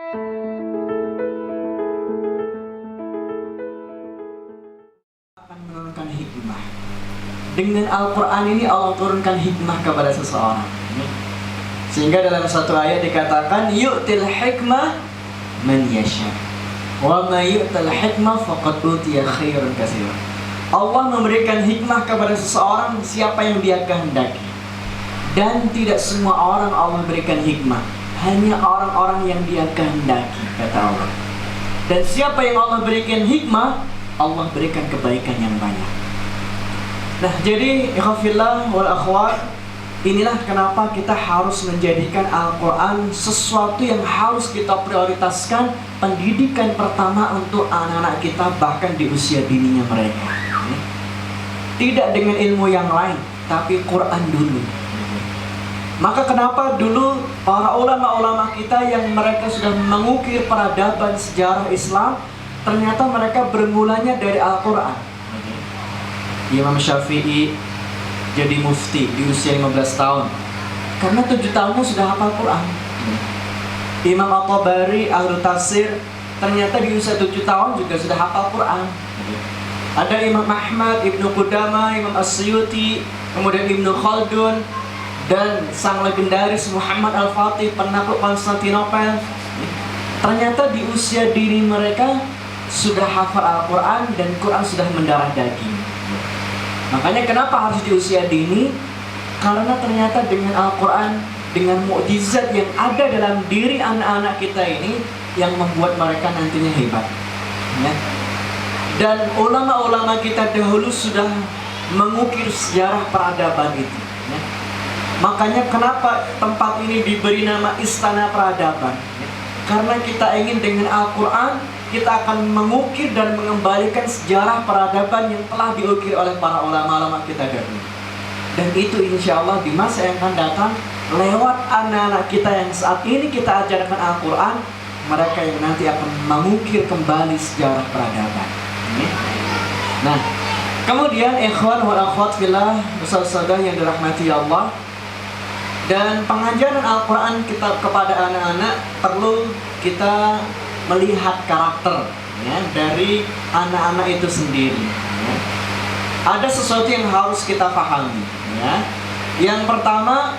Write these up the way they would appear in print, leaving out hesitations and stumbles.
Akan menurunkan hikmah. Dengan Al-Quran ini Allah turunkan hikmah kepada seseorang. Sehingga dalam satu ayat dikatakan yu'til hikmah man yasha wa ma yu'tal hikmah faqad utiya khairan katsira. Allah memberikan hikmah kepada seseorang siapa yang Dia kehendaki. Dan tidak semua orang Allah berikan hikmah, hanya orang-orang yang Dia kehendaki, kata Allah. Dan siapa yang Allah berikan hikmah, Allah berikan kebaikan yang banyak. Nah, jadi ikhwafillah wal akhwat, inilah kenapa kita harus menjadikan Al-Quran sesuatu yang harus kita prioritaskan pendidikan pertama untuk anak-anak kita, bahkan di usia dininya mereka. Tidak dengan ilmu yang lain, tapi Quran dulu. Maka kenapa dulu para ulama-ulama kita yang mereka sudah mengukir peradaban sejarah Islam, ternyata mereka bermulanya dari Al-Quran. Imam Syafi'i jadi mufti di usia 15 tahun karena 7 tahunnya sudah hafal Quran. Imam At-Tabari ahli tafsir ternyata di usia 7 tahun juga sudah hafal Quran. Ada Imam Ahmad, Ibnu Qudamah, Imam As-Suyuti, kemudian Ibnu Khaldun, dan sang legendaris Muhammad Al-Fatih, penakluk Konstantinopel. Ternyata di usia dini mereka sudah hafal Al-Quran dan Quran sudah mendarah daging. Makanya kenapa harus di usia dini? Karena ternyata dengan Al-Quran, dengan mukjizat yang ada dalam diri anak-anak kita ini yang membuat mereka nantinya hebat, ya. Dan ulama-ulama kita dahulu sudah mengukir sejarah peradaban itu, ya. Makanya kenapa tempat ini diberi nama Istana Peradaban, ya. Karena kita ingin dengan Al-Quran kita akan mengukir dan mengembalikan sejarah peradaban yang telah diukir oleh para ulama-ulama kita dahulu. Dan itu insya Allah di masa yang akan datang, lewat anak-anak kita yang saat ini kita ajarkan Al-Quran, mereka yang nanti akan mengukir kembali sejarah peradaban. Nah, kemudian ikhwan wal akhwat fillah, saudara yang dirahmati Allah, dan pengajaran Al-Quran kita kepada anak-anak perlu kita melihat karakter, ya, dari anak-anak itu sendiri, ya. Ada sesuatu yang harus kita pahami, ya. Yang pertama,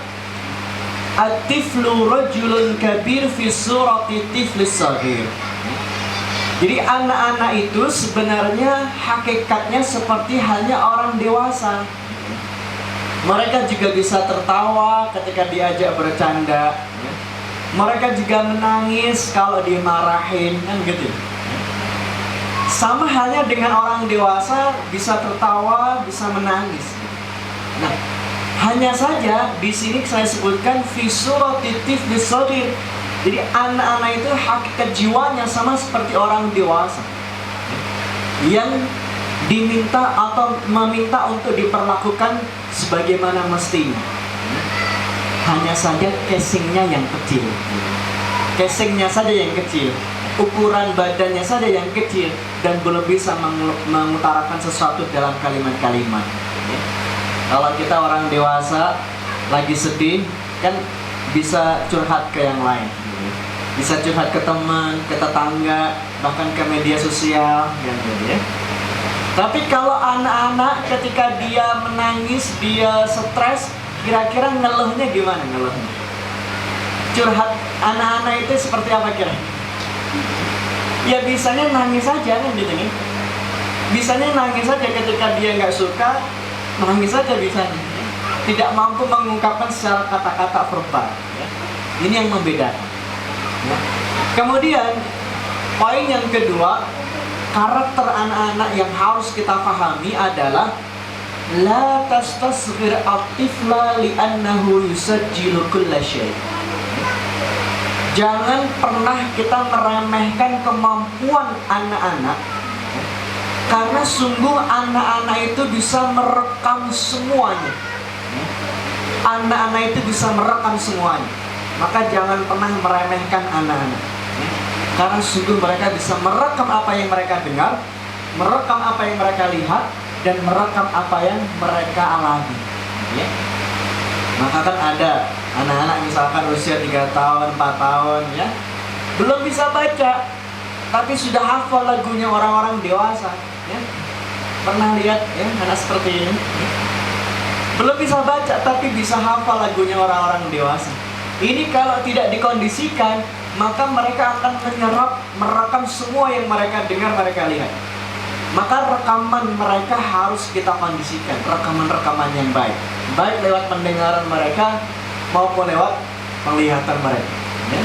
at-tiflu rajulun kabir fi surati tiflis saghir. Jadi anak-anak itu sebenarnya hakikatnya seperti halnya orang dewasa. Mereka juga bisa tertawa ketika diajak bercanda, ya. Mereka juga menangis kalau dimarahin, kan gitu. Sama halnya dengan orang dewasa, bisa tertawa, bisa menangis. Nah, hanya saja di sini saya sebutkan fi surati tiflis saghir. Jadi anak-anak itu hakikat jiwanya sama seperti orang dewasa yang diminta atau meminta untuk diperlakukan sebagaimana mestinya. Hanya saja casingnya yang kecil, casingnya saja yang kecil, ukuran badannya saja yang kecil, dan belum bisa mengutarakan sesuatu dalam kalimat-kalimat. Kalau kita orang dewasa lagi sedih, kan bisa curhat ke yang lain, bisa curhat ke teman, ke tetangga, bahkan ke media sosial, gitu ya. Tapi kalau anak-anak ketika dia menangis, dia stres, kira-kira ngeluhnya gimana ngeluhnya? Curhat anak-anak itu seperti apa kira? Ya bisanya nangis saja kan gitu nih. Bisanya nangis saja ketika dia nggak suka, nangis saja bisanya. Tidak mampu mengungkapkan secara kata-kata verbal. Ya. Ini yang membedakan. Ya. Kemudian poin yang kedua, karakter anak-anak yang harus kita pahami adalah la tastasghir at-tifla li'annahu yusajjilu kulla syai'. Jangan pernah kita meremehkan kemampuan anak-anak, karena sungguh anak-anak itu bisa merekam semuanya. Anak-anak itu bisa merekam semuanya. Maka jangan pernah meremehkan anak-anak, karena sungguh mereka bisa merekam apa yang mereka dengar, merekam apa yang mereka lihat, dan merekam apa yang mereka alami, ya. Maka kan ada anak-anak misalkan usia 3 tahun, 4 tahun, ya, Belum bisa baca, tapi sudah hafal lagunya orang-orang dewasa. Ya. Pernah lihat ya anak seperti ini? Belum bisa baca, tapi bisa hafal lagunya orang-orang dewasa. Ini kalau tidak dikondisikan, maka mereka akan merekam semua yang mereka dengar, mereka lihat. Maka rekaman mereka harus kita kondisikan, rekaman-rekaman yang baik, baik lewat pendengaran mereka maupun lewat penglihatan mereka. Ya.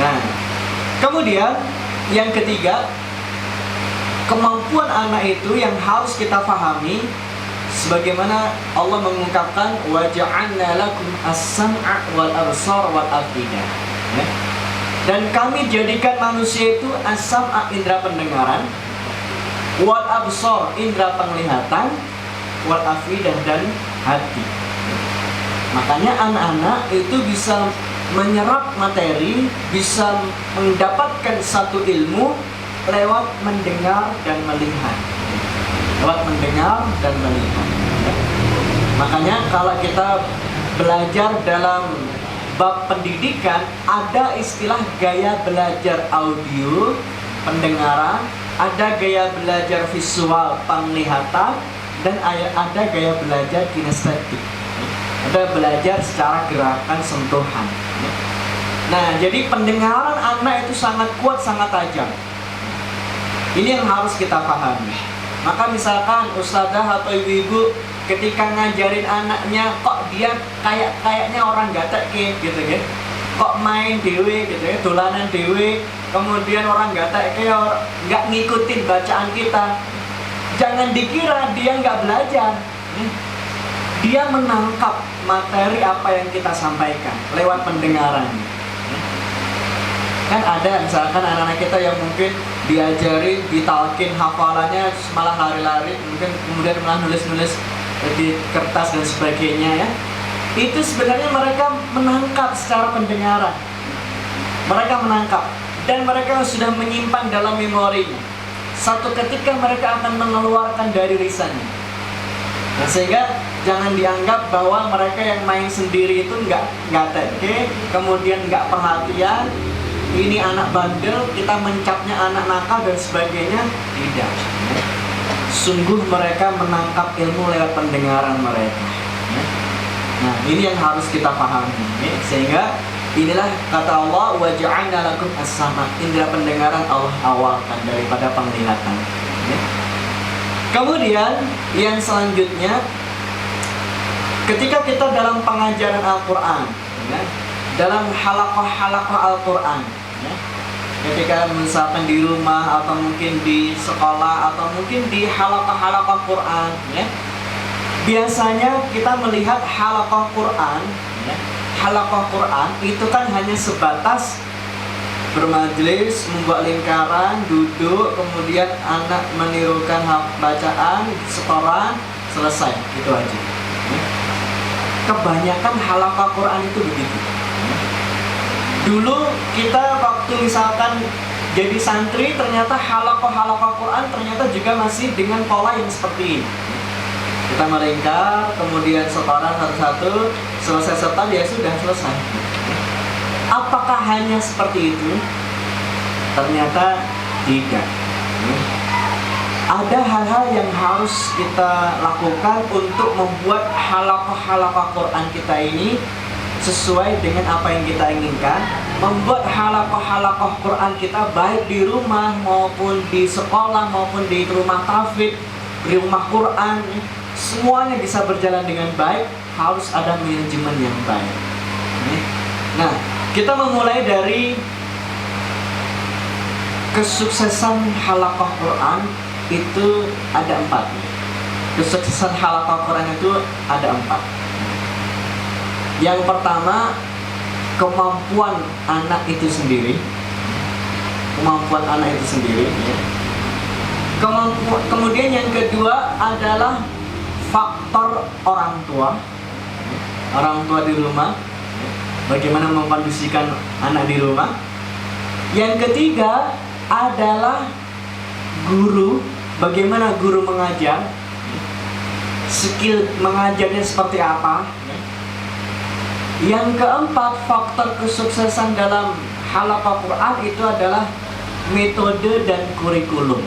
Nah, kemudian yang ketiga, kemampuan anak itu yang harus kita pahami, sebagaimana Allah mengungkapkan wa ja'alna lakum as-sam'a wal absar wal afidah. Ya. Dan kami jadikan manusia itu as-sam'a, indera pendengaran, wal absar, indera penglihatan, wal afidah, dan hati. Makanya anak-anak itu bisa menyerap materi, bisa mendapatkan satu ilmu lewat mendengar dan melihat. Lewat mendengar dan melihat. Makanya kalau kita belajar dalam bab pendidikan, ada istilah gaya belajar audio, pendengaran, ada gaya belajar visual, penglihatan, dan ada gaya belajar kinestetik. Ada belajar secara gerakan sentuhan. Nah, jadi pendengaran anak itu sangat kuat, sangat tajam. Ini yang harus kita pahami. Maka misalkan ustazah atau ibu-ibu ketika ngajarin anaknya, kok dia kayaknya orang gatek gitu kan? Kok main dewe gitu ya, dolanan dewe, kemudian orang gatek nggak ngikutin bacaan kita. Jangan dikira dia nggak belajar. Dia menangkap materi apa yang kita sampaikan lewat pendengaran. Kan ada misalkan anak-anak kita yang mungkin diajarin, ditalkin hafalannya malah lari-lari, mungkin kemudian malah nulis-nulis di kertas dan sebagainya ya. Itu sebenarnya mereka menangkap secara pendengaran. Mereka menangkap dan mereka sudah menyimpan dalam memorinya. Satu ketika mereka akan mengeluarkan dari lisannya. Nah, sehingga jangan dianggap bahwa mereka yang main sendiri itu nggak teke, kemudian nggak perhatian, ini anak bandel, kita mencapnya anak nakal dan sebagainya. Tidak. Sungguh mereka menangkap ilmu lewat pendengaran mereka. Nah, ini yang harus kita pahami. Sehingga inilah kata Allah, wa ja'alna lakum as-sama', indera pendengaran Allah awalkan daripada penglihatan. Kemudian yang selanjutnya, ketika kita dalam pengajaran Al-Quran, ya, dalam halaqah-halaqah Al-Quran, ya, ketika misalkan di rumah atau mungkin di sekolah atau mungkin di halaqah-halaqah Quran, ya, biasanya kita melihat halaqah Quran, ya, halaqah Quran itu kan hanya sebatas bermajelis, membuat lingkaran, duduk, kemudian anak menirukan bacaan, setoran, selesai, itu aja. Kebanyakan halaqah Quran itu begitu. Dulu kita waktu misalkan jadi santri, ternyata halaqah Quran ternyata juga masih dengan pola yang seperti ini. Kita melingkar, kemudian setoran satu-satu, selesai setor ya sudah selesai. Apakah hanya seperti itu? Ternyata tidak. Ada hal-hal yang harus kita lakukan untuk membuat halaqah-halaqah Quran kita ini sesuai dengan apa yang kita inginkan. Membuat halaqah-halaqah Quran kita baik di rumah maupun di sekolah maupun di rumah tahfidz, di rumah Quran, semuanya bisa berjalan dengan baik. Harus ada manajemen yang baik. Nah, kita memulai dari kesuksesan halaqah Quran itu ada 4. Kesuksesan halaqah Quran itu ada 4. Yang pertama, kemampuan anak itu sendiri. Kemampuan anak itu sendiri, ya. Kemudian yang kedua adalah faktor orang tua. Orang tua di rumah, bagaimana mengkondisikan anak di rumah. Yang ketiga adalah guru, bagaimana guru mengajar, skill mengajarnya seperti apa. Yang keempat, faktor kesuksesan dalam halaqah Quran itu adalah metode dan kurikulum.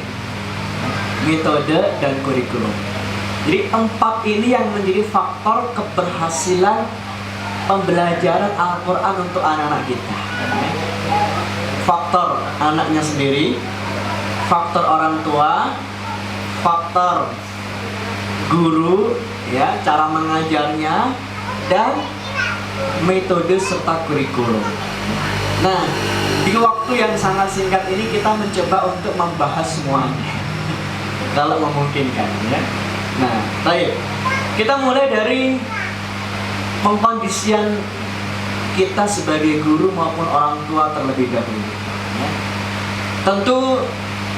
Metode dan kurikulum. Jadi 4 ini yang menjadi faktor keberhasilan pembelajaran Al-Quran untuk anak-anak kita. Faktor anaknya sendiri, faktor orang tua, faktor guru, ya, cara mengajarnya, dan metode serta kurikulum. Nah, di waktu yang sangat singkat ini kita mencoba untuk membahas semuanya, kalau memungkinkan, ya. Nah, baik. Kita mulai dari pengkondisian kita sebagai guru maupun orang tua terlebih dahulu, ya. Tentu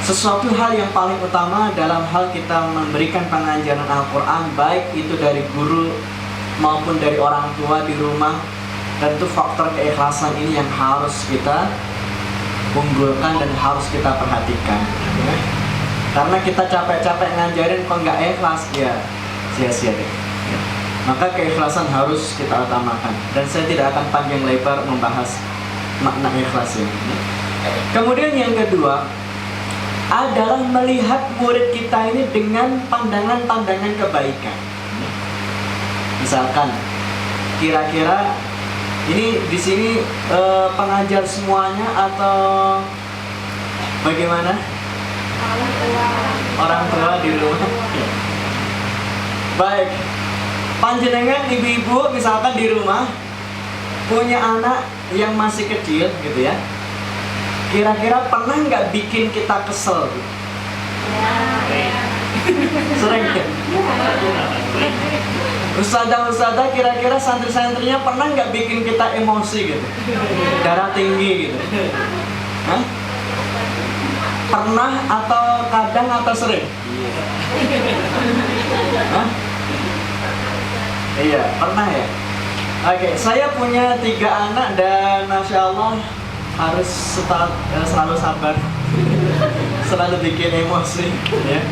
sesuatu hal yang paling utama dalam hal kita memberikan pengajaran Al-Quran, baik itu dari guru maupun dari orang tua di rumah, tentu faktor keikhlasan ini yang harus kita unggulkan dan harus kita perhatikan, ya. Karena kita capek-capek ngajarin kok nggak ikhlas, ya sia-sia deh, ya. Maka keikhlasan harus kita utamakan. Dan saya tidak akan panjang lebar membahas makna ikhlas ini. Kemudian yang kedua adalah melihat murid kita ini dengan pandangan-pandangan kebaikan. Misalkan, kira-kira ini di sini pengajar semuanya atau bagaimana? Orang tua di rumah. Baik, panjenengan ibu-ibu misalkan di rumah punya anak yang masih kecil gitu ya, kira-kira pernah nggak bikin kita kesel? Sering ya? Ustadzah kira-kira santri-santrinya pernah nggak bikin kita emosi gitu, darah tinggi gitu? Hah? Pernah atau kadang atau sering? Hah? Iya, pernah ya? Oke, saya punya 3 anak dan Masya Allah harus selalu sabar, selalu bikin emosi, ya.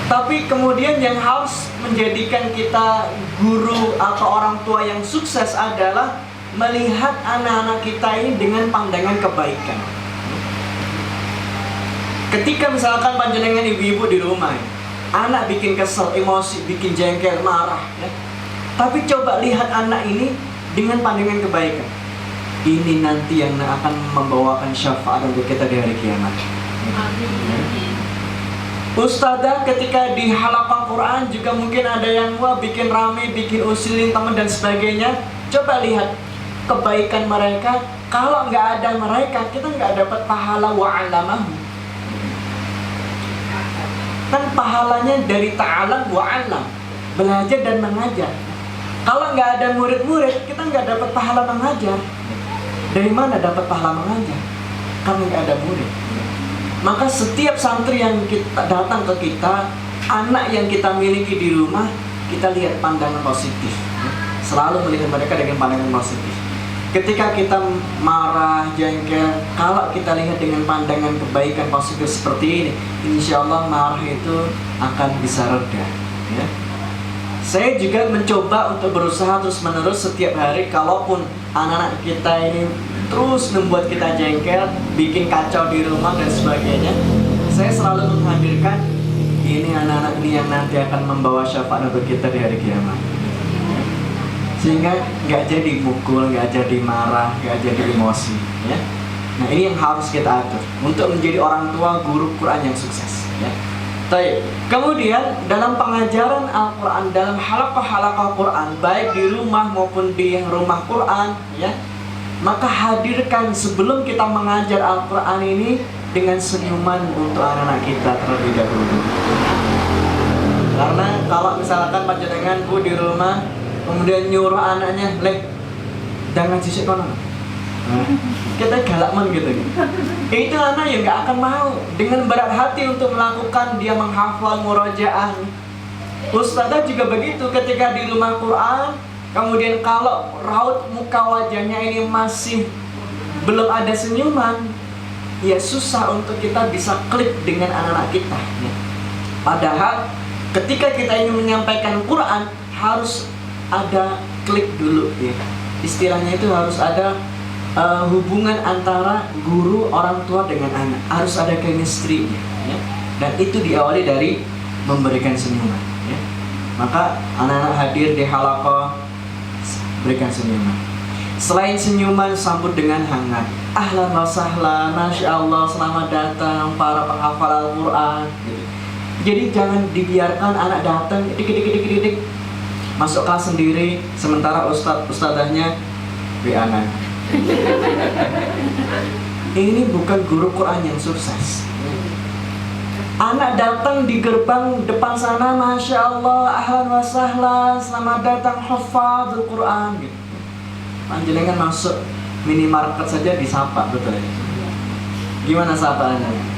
Tapi kemudian yang harus menjadikan kita guru atau orang tua yang sukses adalah melihat anak-anak kita ini dengan pandangan kebaikan. Ketika misalkan panjenengan ibu-ibu di rumah, anak bikin kesel, emosi, bikin jengkel, marah, ya. Tapi coba lihat anak ini dengan pandangan kebaikan. Ini nanti yang akan membawakan syafaat untuk kita di hari kiamat. Ustadzah ketika di halaqah Quran juga mungkin ada yang bikin rame, bikin usilin teman dan sebagainya. Coba lihat kebaikan mereka. Kalau nggak ada mereka, kita nggak dapat pahala wa'alamahu. Kan pahalanya dari ta'alam wa'alam, belajar dan mengajar. Kalau nggak ada murid-murid, kita nggak dapat pahala mengajar. Dari mana dapat pahala mengajar? Karena nggak ada murid. Maka setiap santri yang kita datang ke kita, anak yang kita miliki di rumah, kita lihat pandangan positif, ya. Selalu melihat mereka dengan pandangan positif. Ketika kita marah, jengkel, kalau kita lihat dengan pandangan kebaikan positif seperti ini, insya Allah marah itu akan bisa reda, ya. Saya juga mencoba untuk berusaha terus-menerus setiap hari. Kalaupun anak-anak kita ini terus membuat kita jengkel, bikin kacau di rumah dan sebagainya, saya selalu menghadirkan ini anak-anak ini yang nanti akan membawa syafaat untuk kita di hari kiamat. Sehingga nggak jadi mukul, nggak jadi marah, nggak jadi emosi, ya. Nah, ini yang harus kita atur untuk menjadi orang tua guru Quran yang sukses, ya. Baik. Kemudian dalam pengajaran Al-Quran, dalam halaqah-halaqah Quran, baik di rumah maupun di rumah Quran, ya, maka hadirkan sebelum kita mengajar Al-Quran ini dengan senyuman untuk anak-anak kita terlebih dahulu. Karena kalau misalkan panjenengan bu di rumah kemudian nyuruh anaknya, "Lek, jangan sisik kono." Kita galakman gitu. Itu anak yang gak akan mau dengan berat hati untuk melakukan, dia menghafal murojaah. Ustadzah juga begitu, ketika di rumah Quran, kemudian kalau raut muka wajahnya ini masih belum ada senyuman, ya susah untuk kita bisa klik dengan anak-anak kita, ya. Padahal ketika kita ingin menyampaikan Quran harus ada klik dulu, ya. Istilahnya itu harus ada hubungan antara guru, orang tua dengan anak harus ada chemistry, ya. Dan itu diawali dari memberikan senyuman, ya. Maka anak-anak hadir di halaqah, berikan senyuman. Selain senyuman, sambut dengan hangat. Ahlan wa sahlan, masya Allah, selamat datang para penghafal Al-Quran, gitu. Jadi jangan dibiarkan anak datang dik masuk kelas sendiri, sementara ustadzahnya WA-an. Ini bukan guru Quran yang sukses. Anak datang di gerbang depan sana, masya Allah, ahlan wa sahlan, selamat datang hafadzul Quran, gitu. Panjenengan masuk minimarket saja disapa, betul ya? Gimana sapaannya?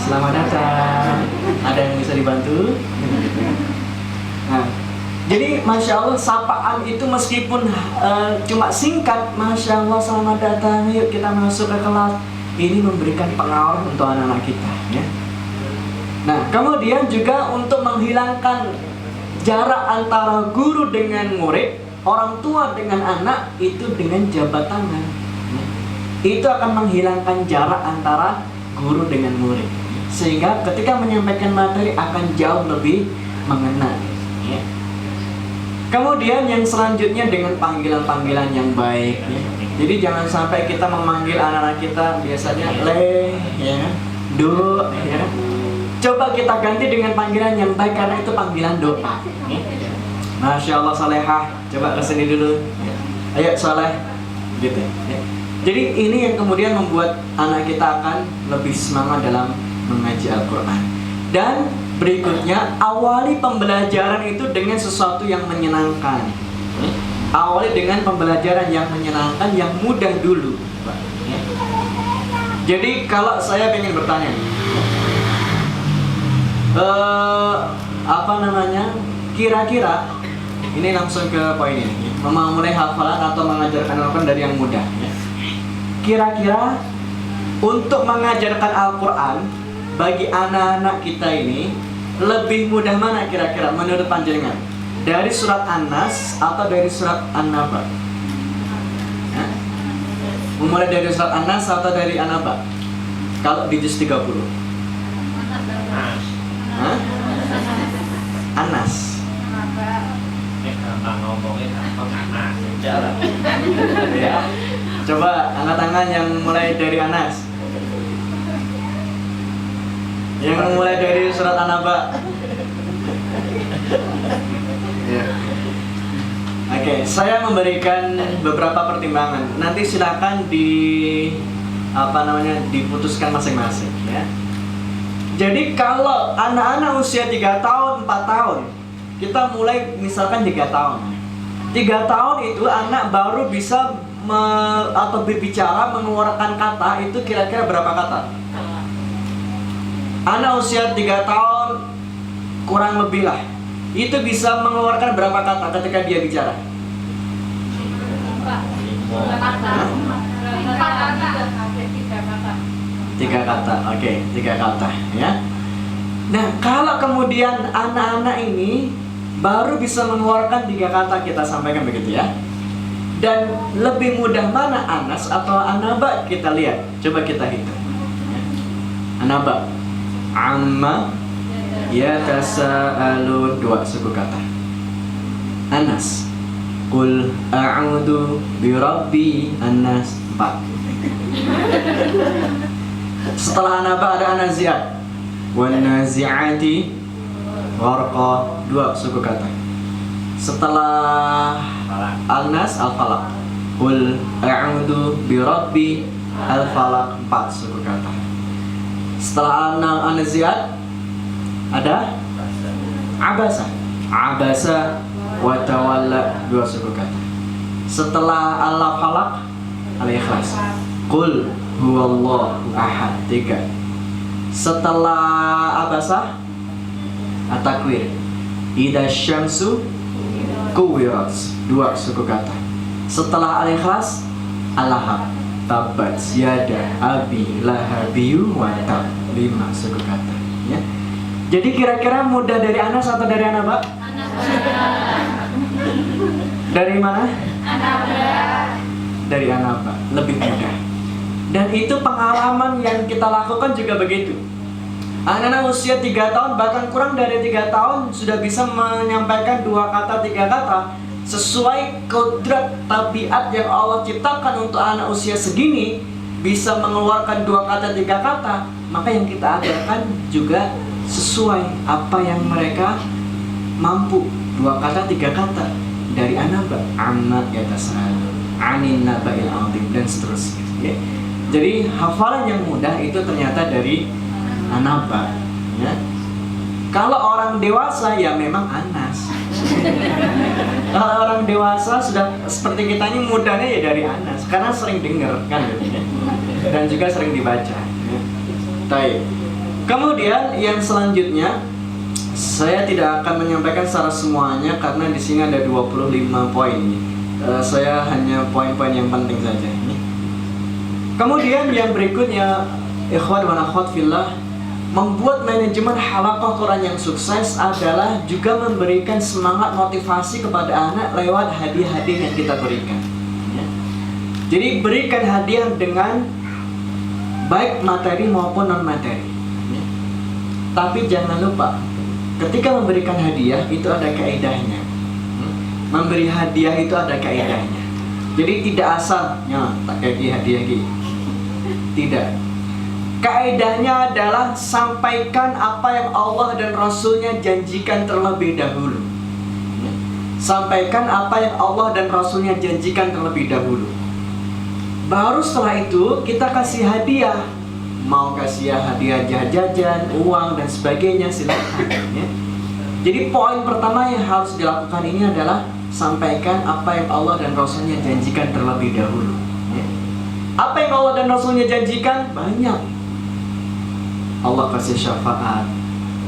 Selamat datang, ada yang bisa dibantu? Nah, jadi masya Allah sapaan itu meskipun cuma singkat, masya Allah selamat datang, yuk kita masuk ke kelas. Ini memberikan pengaruh untuk anak-anak kita, ya. Nah, kemudian juga untuk menghilangkan jarak antara guru dengan murid, orang tua dengan anak, itu dengan jabat tangan. Itu akan menghilangkan jarak antara guru dengan murid, sehingga ketika menyampaikan materi akan jauh lebih mengena, ya. Kemudian yang selanjutnya dengan panggilan-panggilan yang baik, ya. Jadi jangan sampai kita memanggil anak-anak kita biasanya le, ya, do, ya. Coba kita ganti dengan panggilan yang baik, karena itu panggilan doa, ya. Masya Allah Salehah, coba kesini dulu, ya. Ayo Saleh, gitu, ya. Jadi ini yang kemudian membuat anak kita akan lebih semangat dalam mengaji Al-Quran. Dan berikutnya, awali pembelajaran itu dengan sesuatu yang menyenangkan. Awali dengan pembelajaran yang menyenangkan, yang mudah dulu. Jadi kalau saya ingin bertanya, kira-kira ini langsung ke poin ini, memulai hafalan atau mengajarkan Al-Quran dari yang mudah, ya. Kira-kira untuk mengajarkan Al-Quran bagi anak-anak kita ini lebih mudah mana kira-kira menurut panjenengan? Dari surat An-Nas atau dari surat An-Naba? Memulai dari surat An-Nas atau dari An-Naba? Kalau di juz 30. An-Nas. Ya. Coba angkat tangan yang mulai dari An-Nas. Yang mulai dari surat An-Naba. Ya. Oke, saya memberikan beberapa pertimbangan. Nanti silakan diputuskan masing-masing, ya. Jadi kalau anak-anak usia 3 tahun, 4 tahun, kita mulai misalkan 3 tahun. 3 tahun itu anak baru bisa atau berbicara, mengeluarkan kata, itu kira-kira berapa kata? Anak usia 3 tahun kurang lebih lah, itu bisa mengeluarkan berapa kata ketika dia bicara? 3 kata, oke, 3 kata, ya. Nah, kalau kemudian anak-anak ini baru bisa mengeluarkan 3 kata, kita sampaikan begitu, ya. Dan lebih mudah mana, Anas atau An-Naba? Kita lihat, coba kita hitung, ya. An-Naba, amma yatasaalun, 2 suku kata. Anas, qul a'udzu birabbi An-Nas, 4. Setelah An-Naba ada An-Nazi'at, wan nazi'ati gharqa, 2 suku kata. Setelah Al-Nas, Al-Falaq, qul a'udzu birabbi Al-Falaq, 4 suku kata. Setelah An-Nazi'at ada Abasa, Abasa wa tawalla, 2 suku kata. Setelah Al-Falaq, Al-Ikhlas, qul huwallahu ahad, 3. Setelah Abasa, At-Takwir, idza syamsu kuwirat, 2 suku kata. Setelah Al-Ikhlas, Al-Lahab, tabat yada abi lahabiyu wa tab, 5 suku kata, ya. Jadi kira-kira mudah dari Anas atau dari An-Naba? Dari mana? An-Naba. dari Anaba, lebih mudah. Dan itu pengalaman yang kita lakukan juga begitu. Anak-anak usia 3 tahun, bahkan kurang dari 3 tahun sudah bisa menyampaikan 2 kata, 3 kata sesuai kodrat tabiat yang Allah ciptakan untuk anak usia segini, bisa mengeluarkan 2 kata, 3 kata. Maka yang kita ajarkan juga sesuai apa yang mereka mampu. 2 kata, 3 kata dari Anaba, amma yatasaalun, anin naba'il 'adzim, dan seterusnya, ya. Jadi hafalan yang mudah itu ternyata dari Anaba, ya. Kalau orang dewasa ya memang Anas. Kalau orang dewasa sudah seperti kita ini, mudahnya ya dari Anas, karena sering dengar kan, ya. Dan juga sering dibaca, ya. Baik. Kemudian yang selanjutnya, saya tidak akan menyampaikan secara semuanya karena di sini ada 25 poin. Saya hanya poin-poin yang penting saja. Kemudian yang berikutnya, ikhwan wa akhwat fillah, membuat manajemen halaqah Quran yang sukses adalah juga memberikan semangat motivasi kepada anak lewat hadiah-hadiah yang kita berikan, ya. Jadi berikan hadiah dengan baik materi maupun non materi, ya. Tapi jangan lupa, ketika memberikan hadiah itu ada kaidahnya. Memberi hadiah itu ada kaidahnya. Jadi tidak asal, ya, tak kayak hadiah gitu. Tidak. Kaidahnya adalah sampaikan apa yang Allah dan Rasulnya janjikan terlebih dahulu. Sampaikan apa yang Allah dan Rasulnya janjikan terlebih dahulu. Baru setelah itu kita kasih hadiah. Mau kasih hadiah jajan, uang dan sebagainya, silakan, ya. Jadi poin pertama yang harus dilakukan ini adalah sampaikan apa yang Allah dan Rasulnya janjikan terlebih dahulu, ya. Apa yang Allah dan Rasulnya janjikan? Banyak. Allah kasih syafaat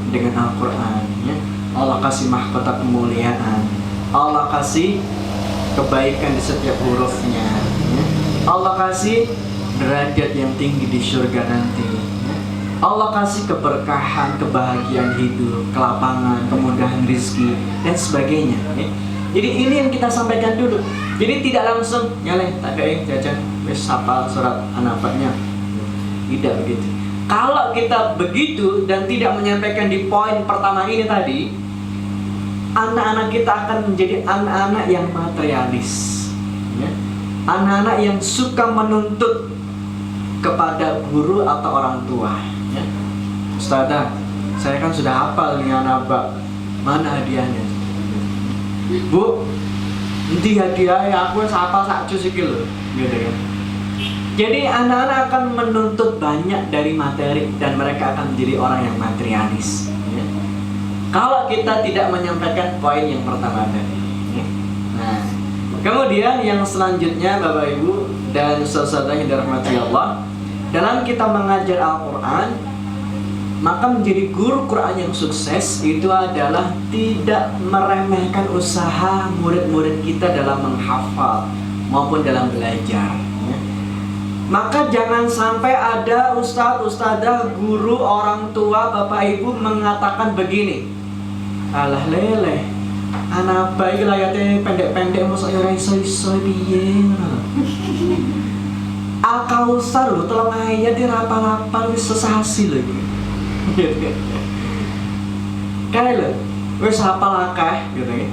dengan Al-Quran, ya. Allah kasih mahkota kemuliaan, Allah kasih kebaikan di setiap hurufnya, ya. Allah kasih derajat yang tinggi di surga nanti, ya. Allah kasih keberkahan, kebahagiaan hidup, kelapangan, kemudahan rizki, dan sebagainya, ya. Jadi ini yang kita sampaikan dulu. Jadi tidak langsung nyaleh tak kayak jajan wis hafal surat An-Naba'nya. Tidak begitu. Kalau kita begitu dan tidak menyampaikan di poin pertama ini tadi, anak-anak kita akan menjadi anak-anak yang materialis, ya. Anak-anak yang suka menuntut kepada guru atau orang tua, ya. Ustazah, saya kan sudah hafal nih An-Naba, mana hadiahnya? Bu, nanti hadiahnya aku hafal sak juz iki lho, gitu kan. Jadi anak-anak akan menuntut banyak dari materi dan mereka akan menjadi orang yang materialis, ya. Kalau kita tidak menyampaikan poin yang pertama tadi, ya. Nah, kemudian yang selanjutnya Bapak Ibu dan saudara yang dirahmati Allah, dalam kita mengajar Al-Quran, maka menjadi guru Quran yang sukses itu adalah tidak meremehkan usaha murid-murid kita dalam menghafal maupun dalam belajar, ya. Maka jangan sampai ada ustadz, ustadzah, guru, orang tua, bapak ibu mengatakan begini, alah leleh, An-Naba iki layate pendek-pendek mosok ora iso-iso piye. Al-Kausar lho, 3 ayat dirapal-rapal wis sesasi lho iki. Kayak lho, wis hafal akeh gitu ya.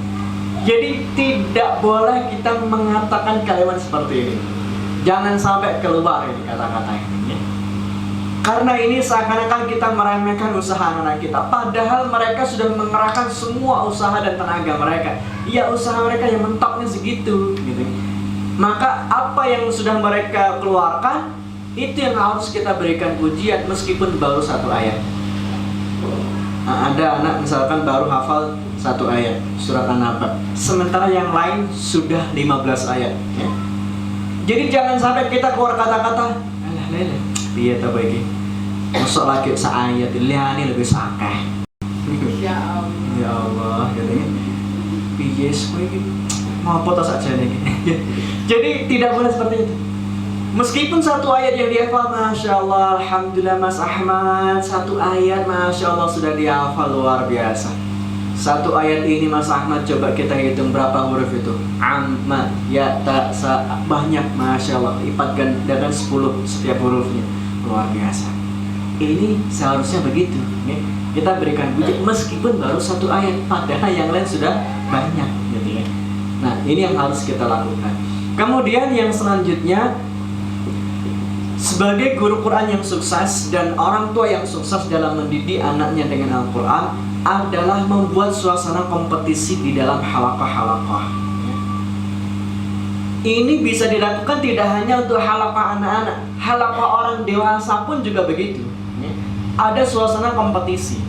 Jadi tidak boleh kita mengatakan kalimat seperti ini. Jangan sampai keluar ini kata-kata ini, ya. Karena ini seakan-akan kita meremehkan usaha anak kita, padahal mereka sudah mengerahkan semua usaha dan tenaga mereka. Ya, usaha mereka yang mentoknya segitu gitu. Maka apa yang sudah mereka keluarkan itu yang harus kita berikan pujian meskipun baru 1 ayat. Nah, ada anak misalkan baru hafal 1 ayat surat An-Naba, sementara yang lain sudah 15 ayat, ya. Jadi jangan sampai kita keluar kata-kata alah lele piye ta iki mosok lagi sak ayat liyane lebih sakeh. Ya Allah gitu ya. Piye kowe iki ngopo ta sakjane iki. Jadi tidak boleh seperti itu. Meskipun 1 ayat yang dihafal, Masya Allah, Alhamdulillah Mas Ahmad, 1 ayat Masya Allah sudah dihafal, luar biasa. Satu ayat ini Mas Ahmad coba kita hitung berapa huruf itu. Amma, ya, ta, sa, banyak, Masya Allah. Lipat gandakan 10 setiap hurufnya. Luar biasa. Ini seharusnya begitu ya. Kita berikan bujuk meskipun baru satu ayat, padahal yang lain sudah banyak gitu ya. Nah ini yang harus kita lakukan. Kemudian yang selanjutnya, sebagai guru Quran yang sukses dan orang tua yang sukses dalam mendidik anaknya dengan Al-Quran adalah membuat suasana kompetisi di dalam halaqah-halaqah. Ini bisa dilakukan tidak hanya untuk halaqah anak-anak, halaqah orang dewasa pun juga begitu. Ada suasana kompetisi.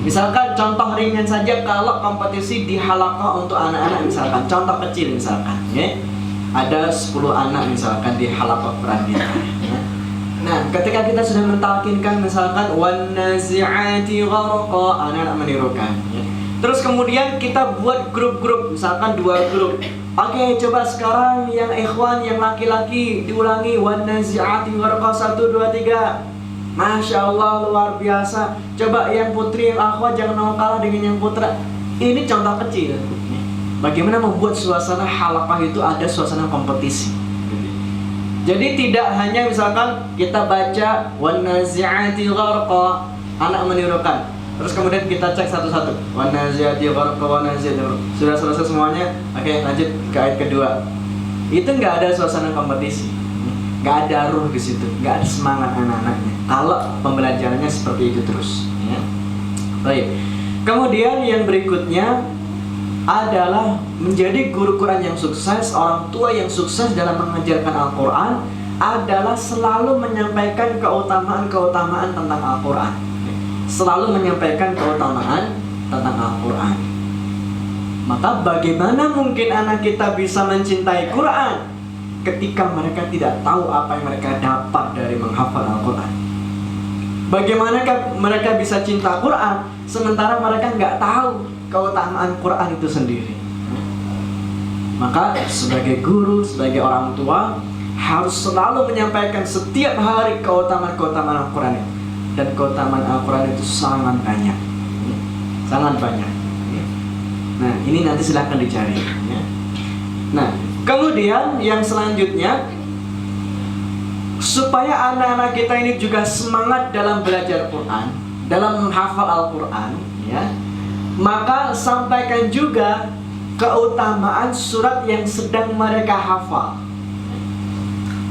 Misalkan contoh ringan saja, kalau kompetisi di halaqah untuk anak-anak, misalkan contoh kecil misalkan ada 10 anak misalkan di halaqah Quran. Nah, ketika kita sudah mentalkinkan misalkan wan nazi'ati gharqa, anak-anak menirukan terus kemudian kita buat grup-grup, misalkan 2 grup. Oke, coba sekarang yang ikhwan, yang laki-laki diulangi wan nazi'ati gharqa 1, 2, 3. Masya Allah, luar biasa. Coba yang putri, yang akhwat jangan mau kalah dengan yang putra. Ini contoh kecil bagaimana membuat suasana halaqah itu ada suasana kompetisi. Jadi tidak hanya misalkan kita baca wan nazi'ati gharqa, anak menirukan, terus kemudian kita cek satu-satu wan nazi'ati gharqa, wan nazi'ati gharqa. Sudah selesai semuanya, oke lanjut ke ayat kedua. Itu nggak ada suasana kompetisi, nggak ada ruh di situ, nggak ada semangat anak-anaknya kalau pembelajarannya seperti itu terus ya. Baik. Kemudian yang berikutnya adalah menjadi guru Quran yang sukses, orang tua yang sukses dalam mengajarkan Al-Quran adalah selalu menyampaikan keutamaan-keutamaan tentang Al-Quran. Selalu menyampaikan keutamaan tentang Al-Quran. Maka bagaimana mungkin anak kita bisa mencintai Quran ketika mereka tidak tahu apa yang mereka dapat dari menghafal Al-Quran? Bagaimana mereka bisa cinta Quran sementara mereka nggak tahu keutamaan Quran itu sendiri? Maka sebagai guru, sebagai orang tua harus selalu menyampaikan setiap hari keutamaan-keutamaan Al-Quran itu. Dan keutamaan Al-Quran itu sangat banyak, sangat banyak. Nah ini nanti silahkan dicari. Nah kemudian yang selanjutnya, supaya anak-anak kita ini juga semangat dalam belajar Quran, dalam menghafal Al-Quran ya, maka sampaikan juga keutamaan surat yang sedang mereka hafal.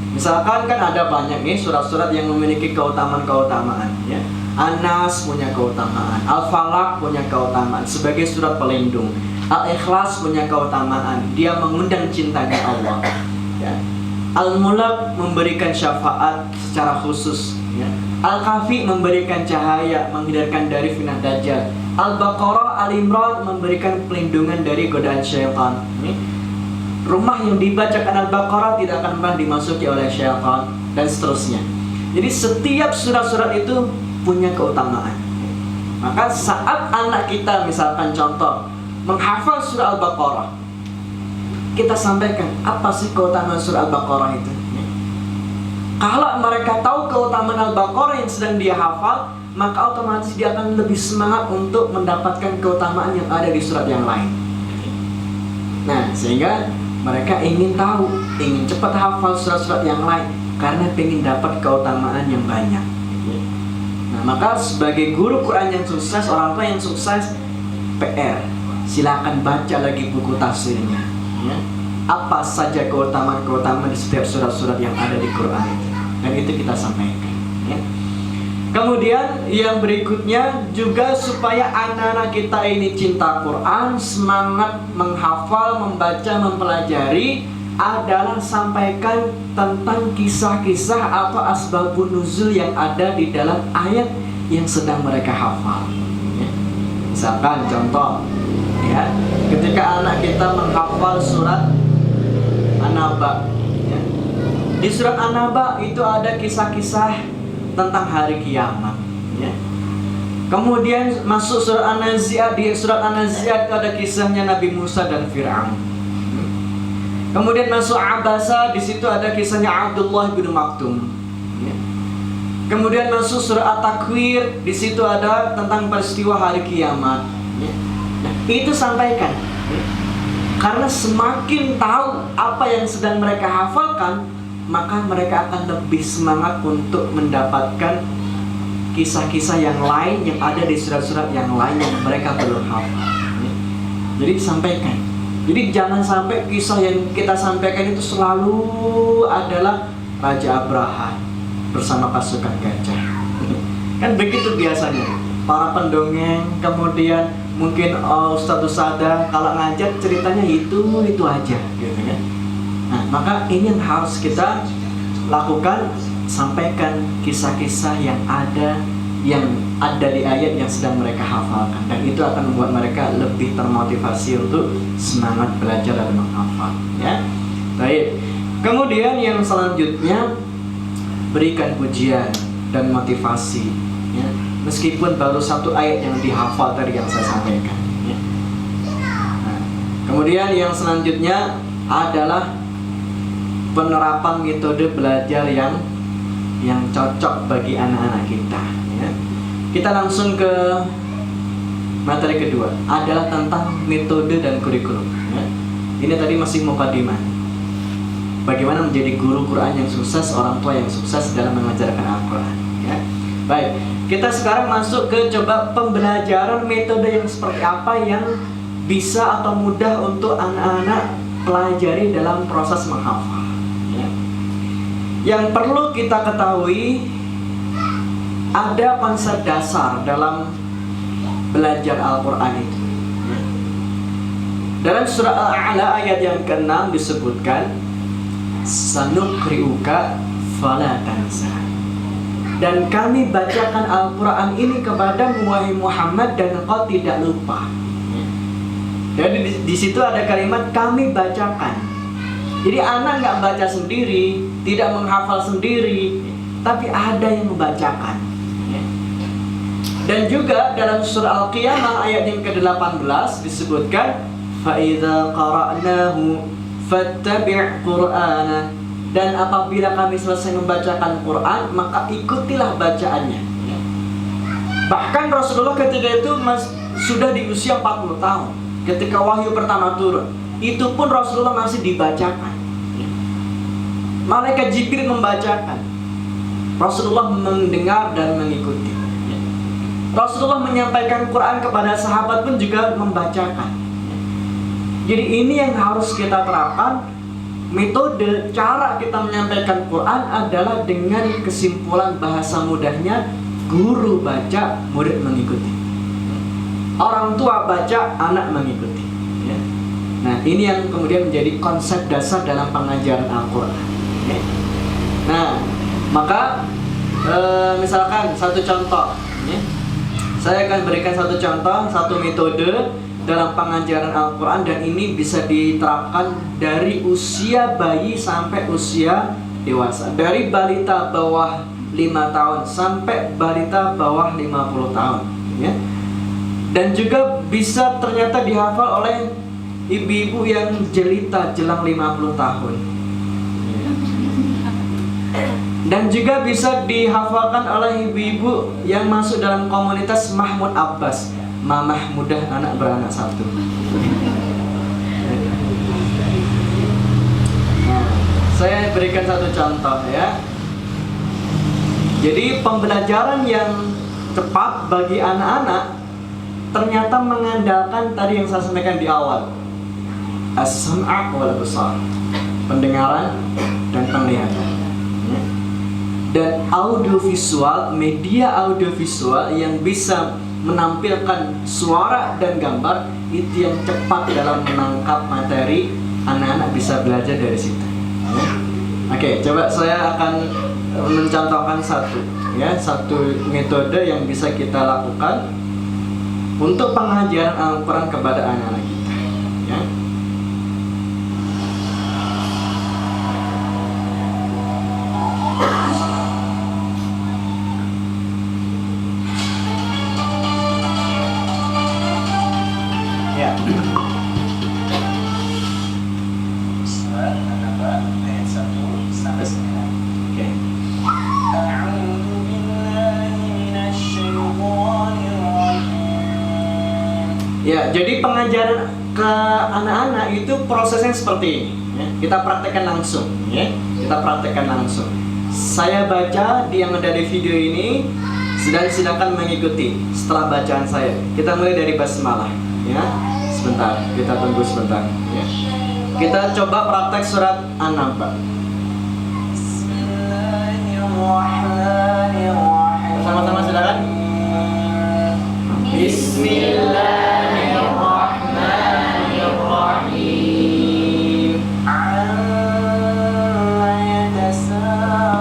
Misalkan kan ada banyak nih surat-surat yang memiliki keutamaan-keutamaan ya. An-Nas punya keutamaan, Al-Falaq punya keutamaan sebagai surat pelindung, Al-Ikhlas punya keutamaan, dia mengundang cintanya Allah ya. Al-Mulk memberikan syafaat secara khusus ya. Al-Kafi memberikan cahaya, menghindarkan dari fitnah Dajjal. Al-Baqarah, Al-Imran memberikan pelindungan dari godaan syaitan. Rumah yang dibacakan Al-Baqarah tidak akan pernah dimasuki oleh syaitan, dan seterusnya. Jadi setiap surat-surat itu punya keutamaan. Maka saat anak kita misalkan contoh menghafal surah Al-Baqarah, kita sampaikan apa sih keutamaan surah Al-Baqarah itu. Kalau mereka tahu keutamaan Al-Baqarah yang sedang dia hafal, maka otomatis dia akan lebih semangat untuk mendapatkan keutamaan yang ada di surat yang lain. Nah, sehingga mereka ingin tahu, ingin cepat hafal surat-surat yang lain karena ingin dapat keutamaan yang banyak. Nah, maka sebagai guru Quran yang sukses, orang tua yang sukses, PR, silakan baca lagi buku tafsirnya ya. Apa saja keutamaan-keutamaan di setiap surat-surat yang ada di Quran itu, dan itu kita sampaikan ya. Kemudian yang berikutnya juga supaya anak-anak kita ini cinta Quran, semangat menghafal, membaca, mempelajari, adalah sampaikan tentang kisah-kisah atau asbabun nuzul yang ada di dalam ayat yang sedang mereka hafal ya. Misalkan contoh ya, ketika anak kita menghafal surat An-Naba ya. Di surat An-Naba itu ada kisah-kisah tentang hari kiamat ya. Kemudian masuk surat An-Nazi'at, di surat An-Nazi'at itu ada kisahnya Nabi Musa dan Fir'aun. Kemudian masuk Abasa, di situ ada kisahnya Abdullah bin Maktum ya. Kemudian masuk surah At-Takwir, di situ ada tentang peristiwa hari kiamat ya. Nah, itu sampaikan, ya. Karena semakin tahu apa yang sedang mereka hafalkan, maka mereka akan lebih semangat untuk mendapatkan kisah-kisah yang lain yang ada di surat-surat yang lain yang mereka belum hafal, ya. Jadi sampaikan. Jadi jangan sampai kisah yang kita sampaikan itu selalu adalah Raja Abraha bersama pasukan gajah. Kan begitu biasanya para pendongeng, kemudian mungkin Ustadz Sada kalau ngajar ceritanya itu aja gitu kan. Nah, maka ini yang harus kita lakukan, sampaikan kisah-kisah yang ada di ayat yang sedang mereka hafalkan, dan itu akan membuat mereka lebih termotivasi untuk semangat belajar dan menghafal, ya. Baik. Kemudian yang selanjutnya, berikan pujian dan motivasi, ya. Meskipun baru satu ayat yang dihafal tadi yang saya sampaikan, ya. Nah, kemudian yang selanjutnya adalah penerapan metode belajar yang cocok bagi anak-anak kita, ya. Kita langsung ke materi kedua, adalah tentang metode dan kurikulum, ya. Ini tadi masih mukadimah. Bagaimana menjadi guru Quran yang sukses, orang tua yang sukses dalam mengajarkan Al-Quran, ya. Baik, kita sekarang masuk ke coba pembelajaran metode yang seperti apa yang bisa atau mudah untuk anak-anak pelajari dalam proses menghafal, ya. Yang perlu kita ketahui, ada konsep dasar dalam belajar Al-Quran itu, ya. Dalam surah Al-A'la ayat yang ke-6 disebutkan, Sanukri'uka fala tansa. Dan kami bacakan Al-Quran ini kepadamu wahai Muhammad dan engkau tidak lupa. Jadi di situ ada kalimat kami bacakan. Jadi anak nggak baca sendiri, tidak menghafal sendiri, tapi ada yang membacakan. Dan juga dalam surah Al-Qiyamah ayat yang ke-18 disebutkan, فَإِذَا قَرَأْنَاهُ فَاتَّبِعْ قُرْآنَهُ. Dan apabila kami selesai membacakan Quran, maka ikutilah bacaannya. Bahkan Rasulullah ketika itu sudah di usia 40 tahun ketika wahyu pertama turun. Itu pun Rasulullah masih dibacakan. Malaikat Jibril membacakan, Rasulullah mendengar dan mengikuti. Rasulullah menyampaikan Quran kepada sahabat pun juga membacakan. Jadi ini yang harus kita terapkan. Metode cara kita menyampaikan Quran adalah dengan kesimpulan bahasa mudahnya, guru baca, murid mengikuti. Orang tua baca, anak mengikuti, ya. Nah, ini yang kemudian menjadi konsep dasar dalam pengajaran Al-Quran, ya. Nah, maka misalkan satu contoh, ya. Saya akan berikan satu contoh, satu metode dalam pengajaran Al-Quran, dan ini bisa diterapkan dari usia bayi sampai usia dewasa, dari balita bawah 5 tahun sampai balita bawah 50 tahun, ya. Dan juga bisa ternyata dihafal oleh ibu-ibu yang jelita jelang 50 tahun, dan juga bisa dihafalkan oleh ibu-ibu yang masuk dalam komunitas Mahmud Abbas, mamah mudah anak beranak satu. Saya berikan satu contoh, ya. Jadi pembelajaran yang cepat bagi anak-anak ternyata mengandalkan tadi yang saya sampaikan di awal, as-sam'a wal basar, pendengaran dan penglihatan, ya. Dan audiovisual, media audiovisual yang bisa menampilkan suara dan gambar, itu yang cepat dalam menangkap materi, anak-anak bisa belajar dari situ, ya. Oke, coba saya akan mencontohkan satu metode yang bisa kita lakukan untuk pengajaran Al-Quran kepada anak-anak kita, ya. Ya, jadi pengajaran ke anak-anak itu prosesnya seperti ini. Ya. Kita praktekkan langsung. Ya. Kita praktekkan langsung. Saya baca yang ada di video ini, dan silakan mengikuti setelah bacaan saya. Kita mulai dari basmalah. Ya, sebentar. Kita tunggu sebentar. Ya. Kita coba praktek surat An-Naba. Sama-sama silakan. Bismillahirrahmanirrahim. Amma yatasaalun.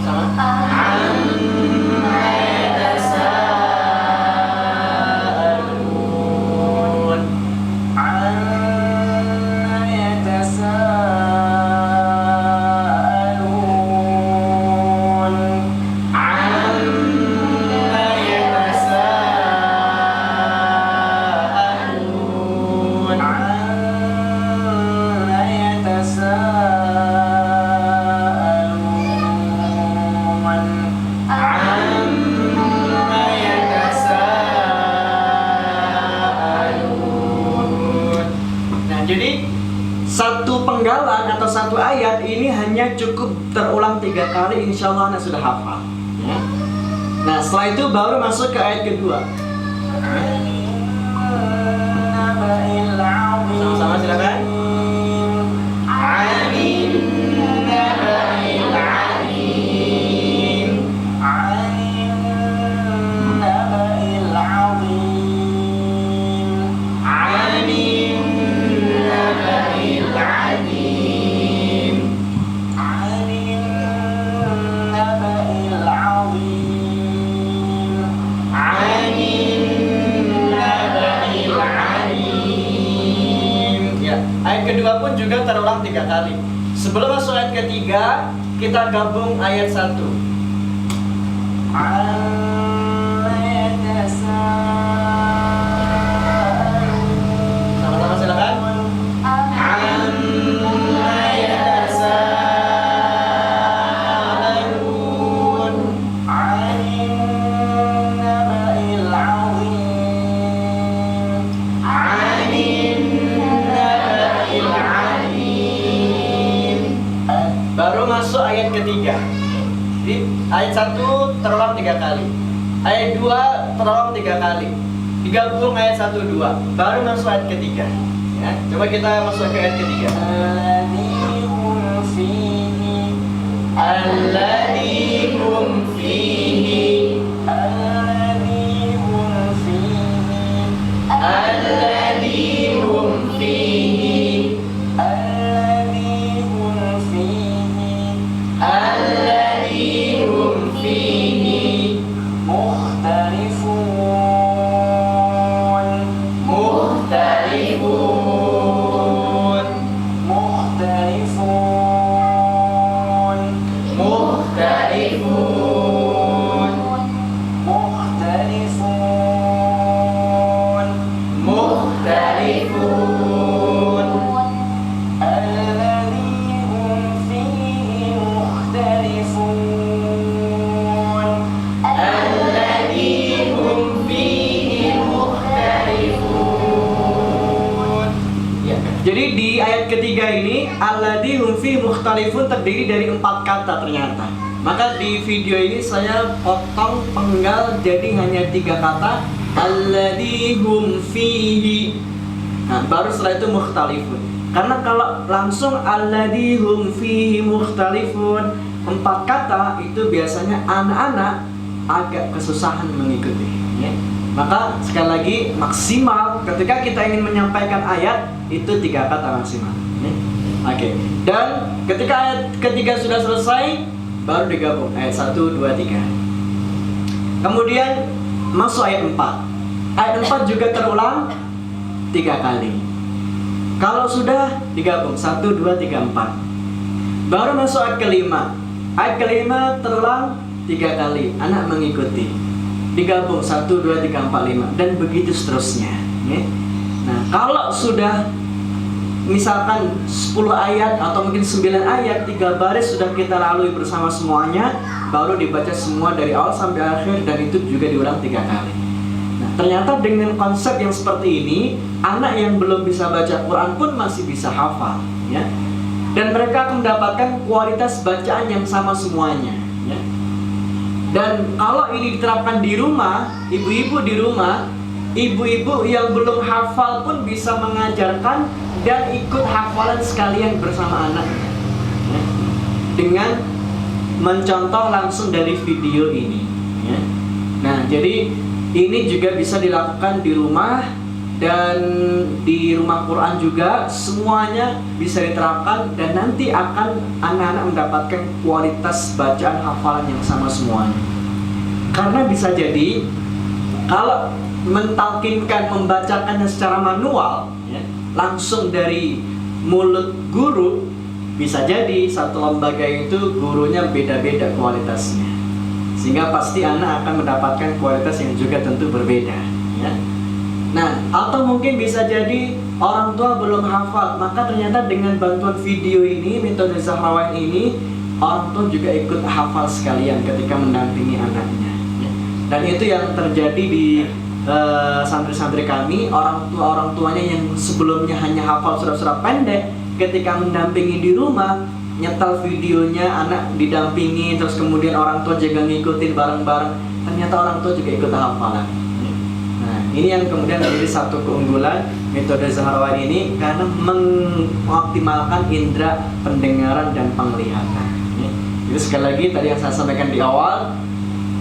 Sama. Amma yatasaalun. Amma yatasaalun. Jadi satu penggalan atau satu ayat ini hanya cukup terulang 3 kali, insya Allah Anda sudah hafal. Ya. Nah setelah itu baru masuk ke ayat kedua. Sama-sama silakan. Ayat kedua pun juga terulang 3 kali. Sebelum masuk ayat ketiga, kita gabung ayat 1. Sama-sama silakan. Baru masuk ayat ketiga. Jadi ayat 1 terulang 3 kali. Ayat 2 terulang 3 kali. Digabung ayat 1 2. Baru masuk ayat ketiga. Ya, coba kita masuk ke ayat ketiga. Alladzi hum fihi. Alladzi hum fihi. Alladzi hum fihi. Alladzi hum fihi. Alladzi hum fihi mukhtalifun. Mukhtalifun. Mukhtalifun. Mukhtalifun. Mukhtalifun. Mukhtalifun. Alladzi hum fihi mukhtalifun. Alladzi hum fihi mukhtalifun. Ya. Jadi di ayat ketiga ini alladzi hum fihi mukhtalifun terdiri dari 4 kata ternyata. Maka di video ini saya potong penggal jadi hanya 3 kata. Alladzi hum fihi. Nah, baru setelah itu mukhtalifun. Karena kalau langsung alladzi hum fihi mukhtalifun 4 kata itu biasanya anak-anak agak kesusahan mengikuti. Ya. Maka sekali lagi maksimal ketika kita ingin menyampaikan ayat itu 3 kata maksimal. Ya. Oke. Dan ketika ayat ketiga sudah selesai baru digabung ayat 1 2 3. Kemudian masuk ayat 4. Ayat 4 juga terulang 3 kali. Kalau sudah digabung 1 2 3 4. Baru masuk ayat kelima. Ayat kelima terulang 3 kali. Anak mengikuti. Digabung 1 2 3 4 5 dan begitu seterusnya. Ya. Nah, kalau sudah misalkan 10 ayat atau mungkin 9 ayat, 3 baris sudah kita lalui bersama semuanya, baru dibaca semua dari awal sampai akhir, dan itu juga diulang 3 kali. Nah, ternyata dengan konsep yang seperti ini, anak yang belum bisa baca Quran pun masih bisa hafal, ya. Dan mereka akan mendapatkan kualitas bacaan yang sama semuanya, ya. Dan kalau ini diterapkan di rumah, ibu-ibu di rumah, ibu-ibu yang belum hafal pun bisa mengajarkan dan ikut hafalan sekalian bersama anaknya, ya. Dengan mencontoh langsung dari video ini, ya. Nah, jadi ini juga bisa dilakukan di rumah, dan di rumah Quran juga semuanya bisa diterapkan, dan nanti akan anak-anak mendapatkan kualitas bacaan hafalan yang sama semuanya. Karena bisa jadi kalau mentalkinkan, membacakannya secara manual, ya, langsung dari mulut guru, bisa jadi satu lembaga itu gurunya beda-beda kualitasnya, sehingga pasti anak akan mendapatkan kualitas yang juga tentu berbeda, ya. Nah, atau mungkin bisa jadi orang tua belum hafal, maka ternyata dengan bantuan video ini, metode Zahrawain ini, orang tua juga ikut hafal sekalian ketika mendampingi anaknya, ya. Dan itu yang terjadi di santri-santri kami, orang tuanya yang sebelumnya hanya hafal surat-surat pendek, ketika mendampingi di rumah, nyetel videonya, anak didampingi, terus kemudian orang tua juga ngikutin bareng-bareng, ternyata orang tua juga ikut hafalan. Nah, ini yang kemudian menjadi satu keunggulan metode Zahrawain ini, karena mengoptimalkan indera pendengaran dan penglihatan. Jadi sekali lagi tadi yang saya sampaikan di awal,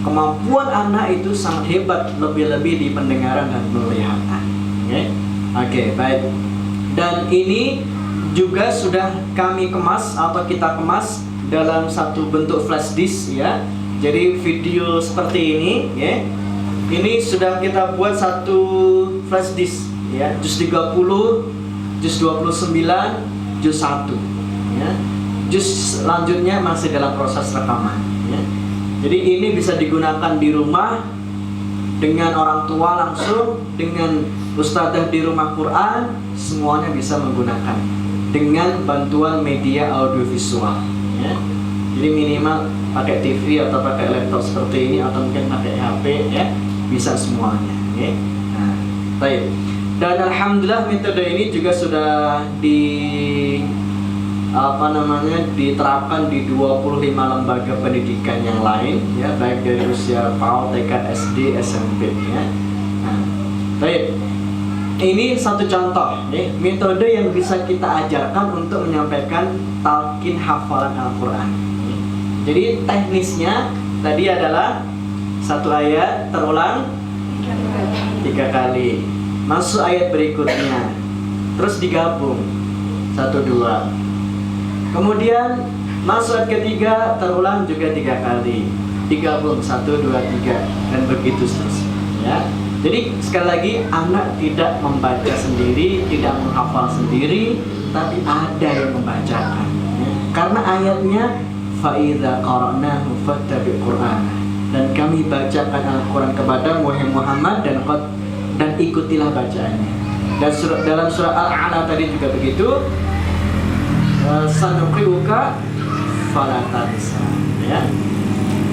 kemampuan anak itu sangat hebat, lebih-lebih di pendengaran dan penglihatan. Oke, baik. Dan ini juga sudah kami kemas atau kita kemas dalam satu bentuk flash disk, ya. Jadi video seperti ini, ya. Ini sudah kita buat satu flash disk, ya, juz 30, juz 29, juz 1, ya. Juz selanjutnya masih dalam proses rekaman, ya. Jadi ini bisa digunakan di rumah dengan orang tua langsung, dengan ustadzah di rumah Quran, semuanya bisa menggunakan dengan bantuan media audiovisual, ya. Jadi minimal pakai TV atau pakai laptop seperti ini, atau mungkin pakai HP, ya. Bisa semuanya, ya. Nah, baik. Dan alhamdulillah metode ini juga sudah diterapkan di 25 lembaga pendidikan yang lain, ya, baik dari usia PAUD, TK, SD, SMP, ya. Nah, baik. Ini satu contoh, ya, metode yang bisa kita ajarkan untuk menyampaikan talqin hafalan Al-Quran. Jadi teknisnya tadi adalah satu ayat terulang 3 kali, masuk ayat berikutnya, terus digabung 1, 2, kemudian masuk ayat ketiga, terulang juga 3 kali, digabung 1, 2, 3, dan begitu seterusnya, ya. Jadi sekali lagi, anak tidak membaca sendiri, tidak menghafal sendiri, tapi ada yang membacakan, ya. Karena ayatnya fa'idza qara'nahu fattabi' qur'ana, dan kami bacakan Al-Quran kepada Muhammad, dan ikutilah bacaannya. Dan dalam surah Al-A'la tadi juga begitu, sanuqri'uka fala tansa, ya.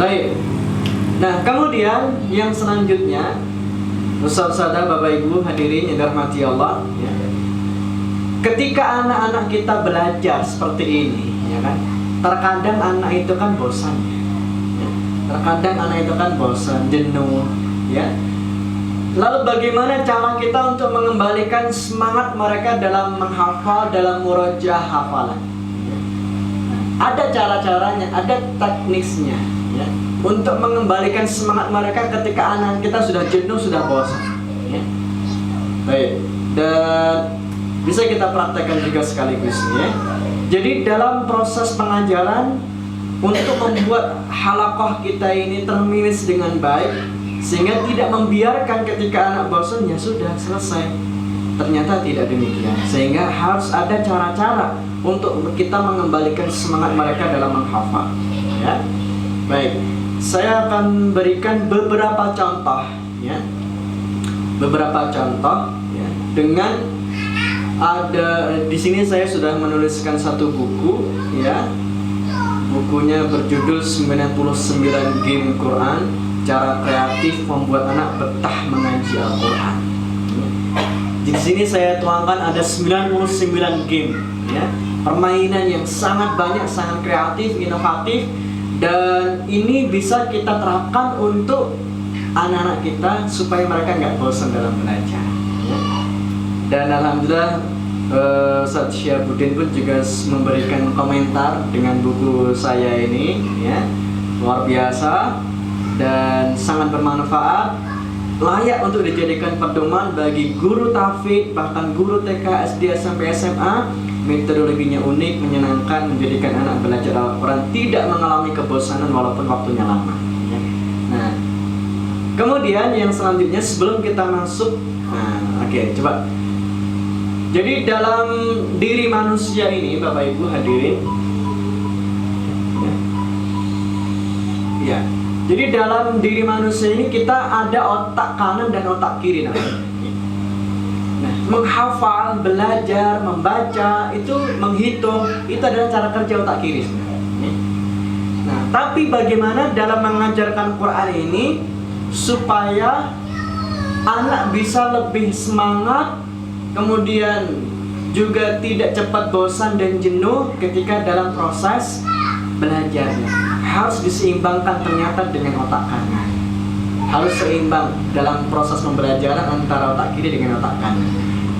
Baik. Nah, kemudian yang selanjutnya, Ustaz-ustazah, Bapak Ibu hadirin yang dirahmati Allah, ya. Ketika anak-anak kita belajar seperti ini, ya kan, terkadang anak itu kan bosan, ya. Terkadang anak itu kan bosan, jenuh, ya. Lalu bagaimana cara kita untuk mengembalikan semangat mereka dalam menghafal, dalam murojaah hafalan, ya. Nah, ada cara-caranya, ada teknisnya, ya, untuk mengembalikan semangat mereka ketika anak kita sudah jenuh, sudah bosan, ya. Baik, dan bisa kita praktekkan juga sekaligus, ya. Jadi dalam proses pengajaran, untuk membuat halakoh kita ini terminis dengan baik, sehingga tidak membiarkan ketika anak bosan, ya sudah selesai. Ternyata tidak demikian, sehingga harus ada cara-cara untuk kita mengembalikan semangat mereka dalam menghafal, ya. Baik, saya akan berikan beberapa contoh, ya, beberapa contoh, ya, dengan ada di sini saya sudah menuliskan satu buku, ya. Bukunya berjudul 99 Game Quran, Cara Kreatif Membuat Anak Betah Mengaji Al-Quran. Di sini saya tuangkan ada 99 game, ya. Permainan yang sangat banyak, sangat kreatif, inovatif, dan ini bisa kita terapkan untuk anak-anak kita supaya mereka nggak bosan dalam belajar, ya. Dan alhamdulillah Ustaz Syihabuddin pun juga memberikan komentar dengan buku saya ini, ya, luar biasa dan sangat bermanfaat, layak untuk dijadikan pedoman bagi guru tahfidz, bahkan guru TK, SD sampai SMA. Metodologinya unik, menyenangkan, menjadikan anak belajar Al-Quran tidak mengalami kebosanan walaupun waktunya lama, ya. Nah, kemudian yang selanjutnya sebelum kita masuk, coba. Jadi dalam diri manusia ini, Bapak Ibu hadirin, ya. Jadi dalam diri manusia ini kita ada otak kanan dan otak kiri namanya. Nah, menghafal, belajar, membaca, itu menghitung, itu adalah cara kerja otak kiri sebenarnya. Nah, tapi bagaimana dalam mengajarkan Quran ini supaya anak bisa lebih semangat, kemudian juga tidak cepat bosan dan jenuh ketika dalam proses belajarnya. Harus diseimbangkan ternyata dengan otak kanan. Harus seimbang dalam proses pembelajaran antara otak kiri dengan otak kanan.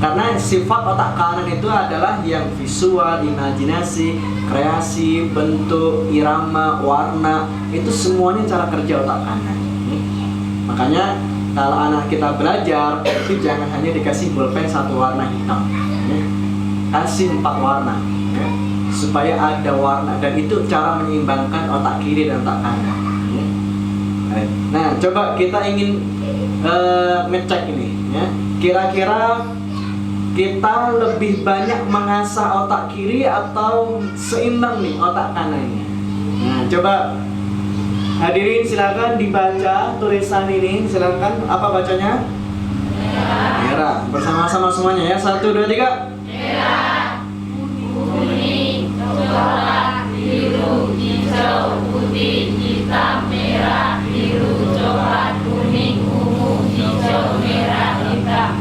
Karena sifat otak kanan itu adalah yang visual, imajinasi, kreasi, bentuk, irama, warna, itu semuanya cara kerja otak kanan. Makanya kalau anak kita belajar, itu jangan hanya dikasih bolpen satu warna hitam, ya. Kasih 4 warna, ya, supaya ada warna, dan itu cara menyeimbangkan otak kiri dan otak kanan, ya. Nah, coba kita ingin ngecek ini, ya. Kira-kira kita lebih banyak mengasah otak kiri atau seimbang nih otak kanannya? Nah, coba hadirin silakan dibaca tulisan ini, silakan. Apa bacanya? Merah. Bersama-sama semuanya ya. 1, 2, 3. Merah, kuning, coklat, biru, hijau, putih, hitam, merah, biru, coklat, kuning, ungu, hijau, merah, hitam.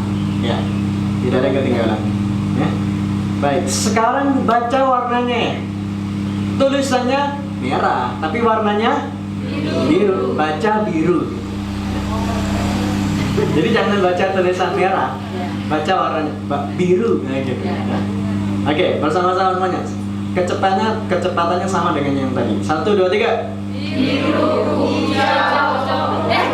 Ya, tidak ada yang ketinggalan. Ya. Baik, sekarang baca warnanya. Tulisannya merah, tapi warnanya biru. Baca biru. Jadi jangan baca tulisan merah, baca warnanya biru, nah, gitu. Oke, bersama-sama semuanya. Kecepatannya sama dengan yang tadi. 1, 2, 3. Biru, hijau, coklat.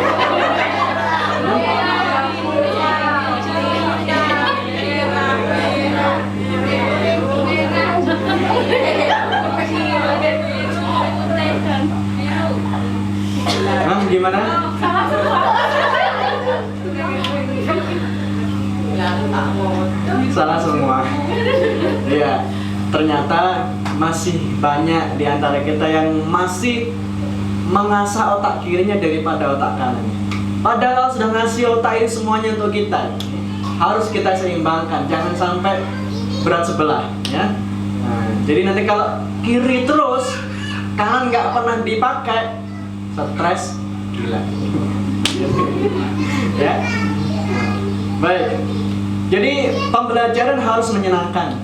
Gimana? Salah semua. Ya, ternyata masih banyak di antara kita yang masih mengasah otak kirinya daripada otak kanannya. Padahal sudah ngasih otak ini semuanya untuk kita. Harus kita seimbangkan, jangan sampai berat sebelah, ya. Nah, jadi nanti kalau kiri terus, kanan nggak pernah dipakai, stres gila. Ya. Baik. Jadi pembelajaran harus menyenangkan.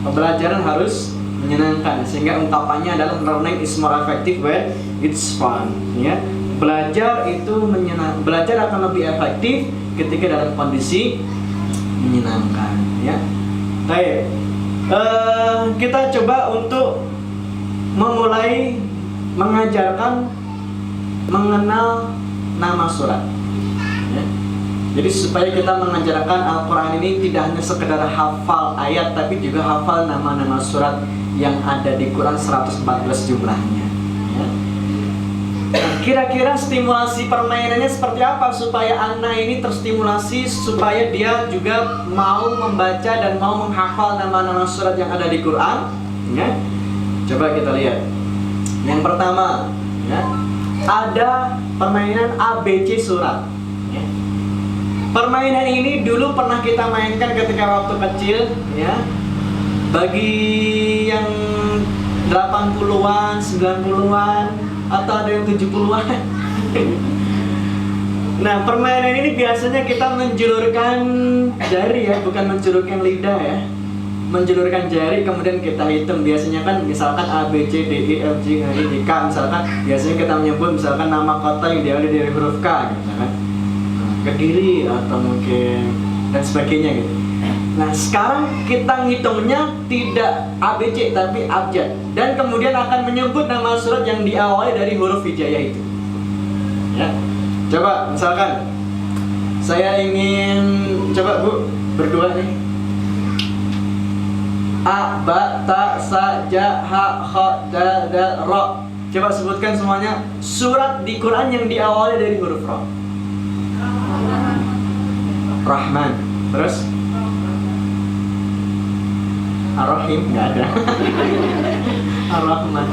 Pembelajaran harus menyenangkan sehingga ungkapannya adalah learning is more effective when it's fun, ya. Belajar itu belajar akan lebih efektif ketika dalam kondisi menyenangkan, ya. Baik. Kita coba untuk memulai mengajarkan mengenal nama surat, ya. Jadi supaya kita mengajarkan Al-Quran ini tidak hanya sekedar hafal ayat, tapi juga hafal nama-nama surat yang ada di Quran 114 jumlahnya, ya. Nah, kira-kira stimulasi permainannya seperti apa supaya anak ini terstimulasi, supaya dia juga mau membaca dan mau menghafal nama-nama surat yang ada di Quran, ya? Coba kita lihat. Yang pertama, ya, ada permainan ABC surat, ya. Permainan ini dulu pernah kita mainkan ketika waktu kecil, ya. Bagi yang 80-an, 90-an, atau ada yang 70-an. Nah, permainan ini biasanya kita menjulurkan jari, ya, bukan menjulurkan lidah, ya. Menjulurkan jari kemudian kita hitung. Biasanya kan misalkan A, B, C, D, E, F, G, H, I, J, K, misalkan biasanya kita menyebut misalkan nama kota yang diawali dari huruf K, gitu kan. Kediri atau mungkin dan sebagainya gitu. Nah, sekarang kita ngitungnya tidak ABC tapi abjad, dan kemudian akan menyebut nama surat yang diawali dari huruf hijaiyah itu. Ya. Coba misalkan saya ingin coba Bu berdua nih. A, ba, ta, sa, ja, ha, kha, dal, dal, ra. Coba sebutkan semuanya surat di Quran yang diawali dari huruf ra. Rahman. Terus Ar-Rahim nggak ada. Ar-Rahman.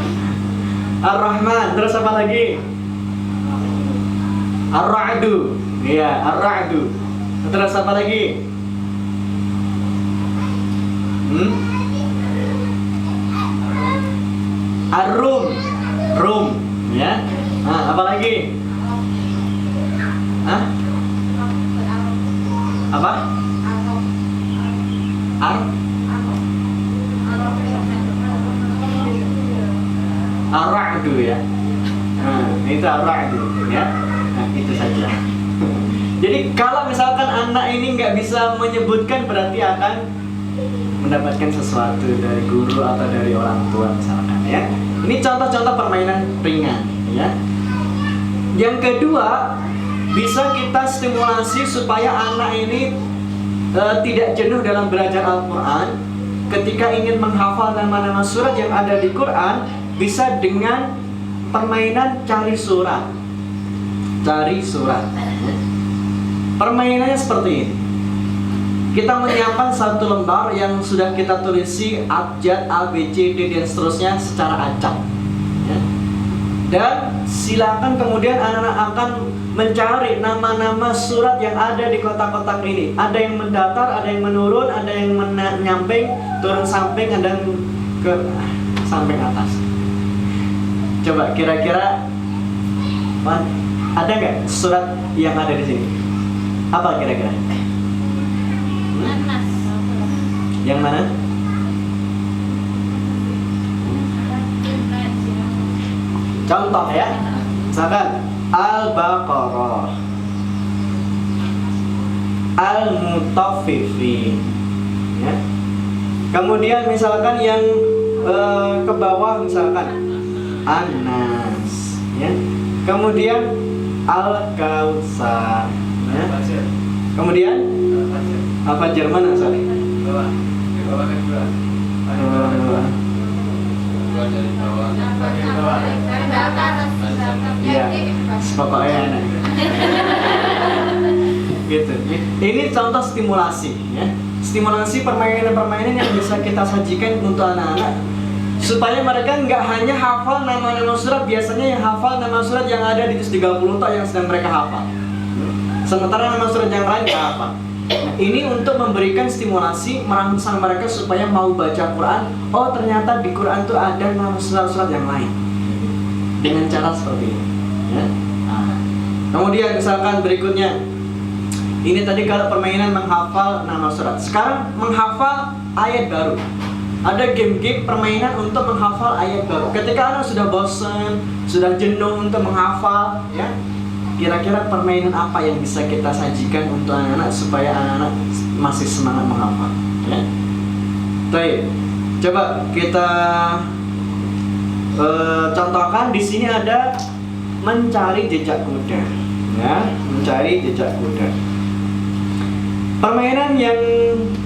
Ar-Rahman. Terus apa lagi? Ar-Ra'du. Iya, Ar-Ra'du. Terus apa lagi? Ar-Rum. Rum. Ya. Nah, apa lagi? Hah? Apa? Ar-Ra'du, ya. Nah, itu Ar-Ra'du, ya. Nah, itu saja. Jadi kalau misalkan anak ini nggak bisa menyebutkan, berarti akan mendapatkan sesuatu dari guru atau dari orang tua misalkan, ya. Ini contoh-contoh permainan ringan, ya. Yang kedua, bisa kita stimulasi supaya anak ini tidak jenuh dalam belajar Al-Quran. Ketika ingin menghafal nama-nama surat yang ada di Quran, bisa dengan permainan cari surat. Cari surat. Permainannya seperti ini. Kita menyiapkan satu lembar yang sudah kita tulisi abjad A, B, C, D dan seterusnya secara acak, ya. Dan silakan kemudian anak-anak akan mencari nama-nama surat yang ada di kotak-kotak ini. Ada yang mendatar, ada yang menurun, ada yang menyamping, turun samping, ada yang ke samping atas. Coba kira-kira ada nggak surat yang ada di sini? Apa kira-kira? Yang mana? Contoh, ya. Misalkan Al-Baqarah, Al-Mutaffifin, ya. Kemudian misalkan yang ke bawah misalkan An-Nas, ya. Kemudian Al-Kautsar, ya. Kemudian apa Jerman asal? Iya, pokoknya gitu. Ini contoh stimulasi, ya. Stimulasi permainan-permainan yang bisa kita sajikan untuk anak-anak supaya mereka nggak hanya hafal nama-nama surat. Biasanya yang hafal nama surat yang ada di 30 tak yang sedang mereka hafal, sementara nama surat yang lain nggak hafal. Nah, ini untuk memberikan stimulasi, merangsang mereka supaya mau baca Quran. Oh, ternyata di Quran itu ada nama surat-surat yang lain. Dengan cara seperti ini, ya. Nah, kemudian misalkan berikutnya, ini tadi kalau permainan menghafal nama surat. Sekarang menghafal ayat baru. Ada game-game permainan untuk menghafal ayat baru. Ketika anak sudah bosan, sudah jenuh untuk menghafal, ya. Kira-kira permainan apa yang bisa kita sajikan untuk anak-anak supaya anak-anak masih semangat menghafal, ya? Baik, coba kita contohkan. Di sini ada mencari jejak kuda, ya, mencari jejak kuda. Permainan yang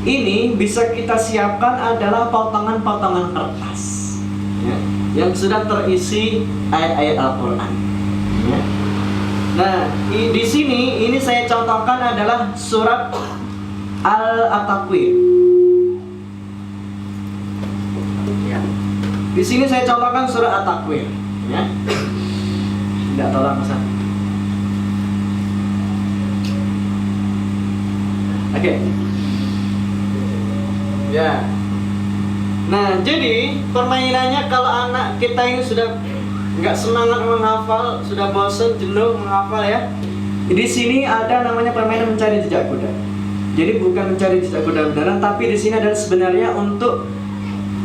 ini bisa kita siapkan adalah potongan-potongan kertas, ya, yang sudah terisi ayat-ayat Al-Quran, ya. Nah, di sini ini saya contohkan adalah surat Al-Takwir. Di sini saya contohkan surat At-Takwir, ya. Tidak tolong Mas. Oke. Ya. Nah, jadi permainannya kalau anak kita ini sudah nggak semangat menghafal, sudah bosan, jenuh menghafal ya. Di sini ada namanya permainan mencari jejak kuda. Jadi bukan mencari jejak kuda beneran, tapi di sini adalah sebenarnya untuk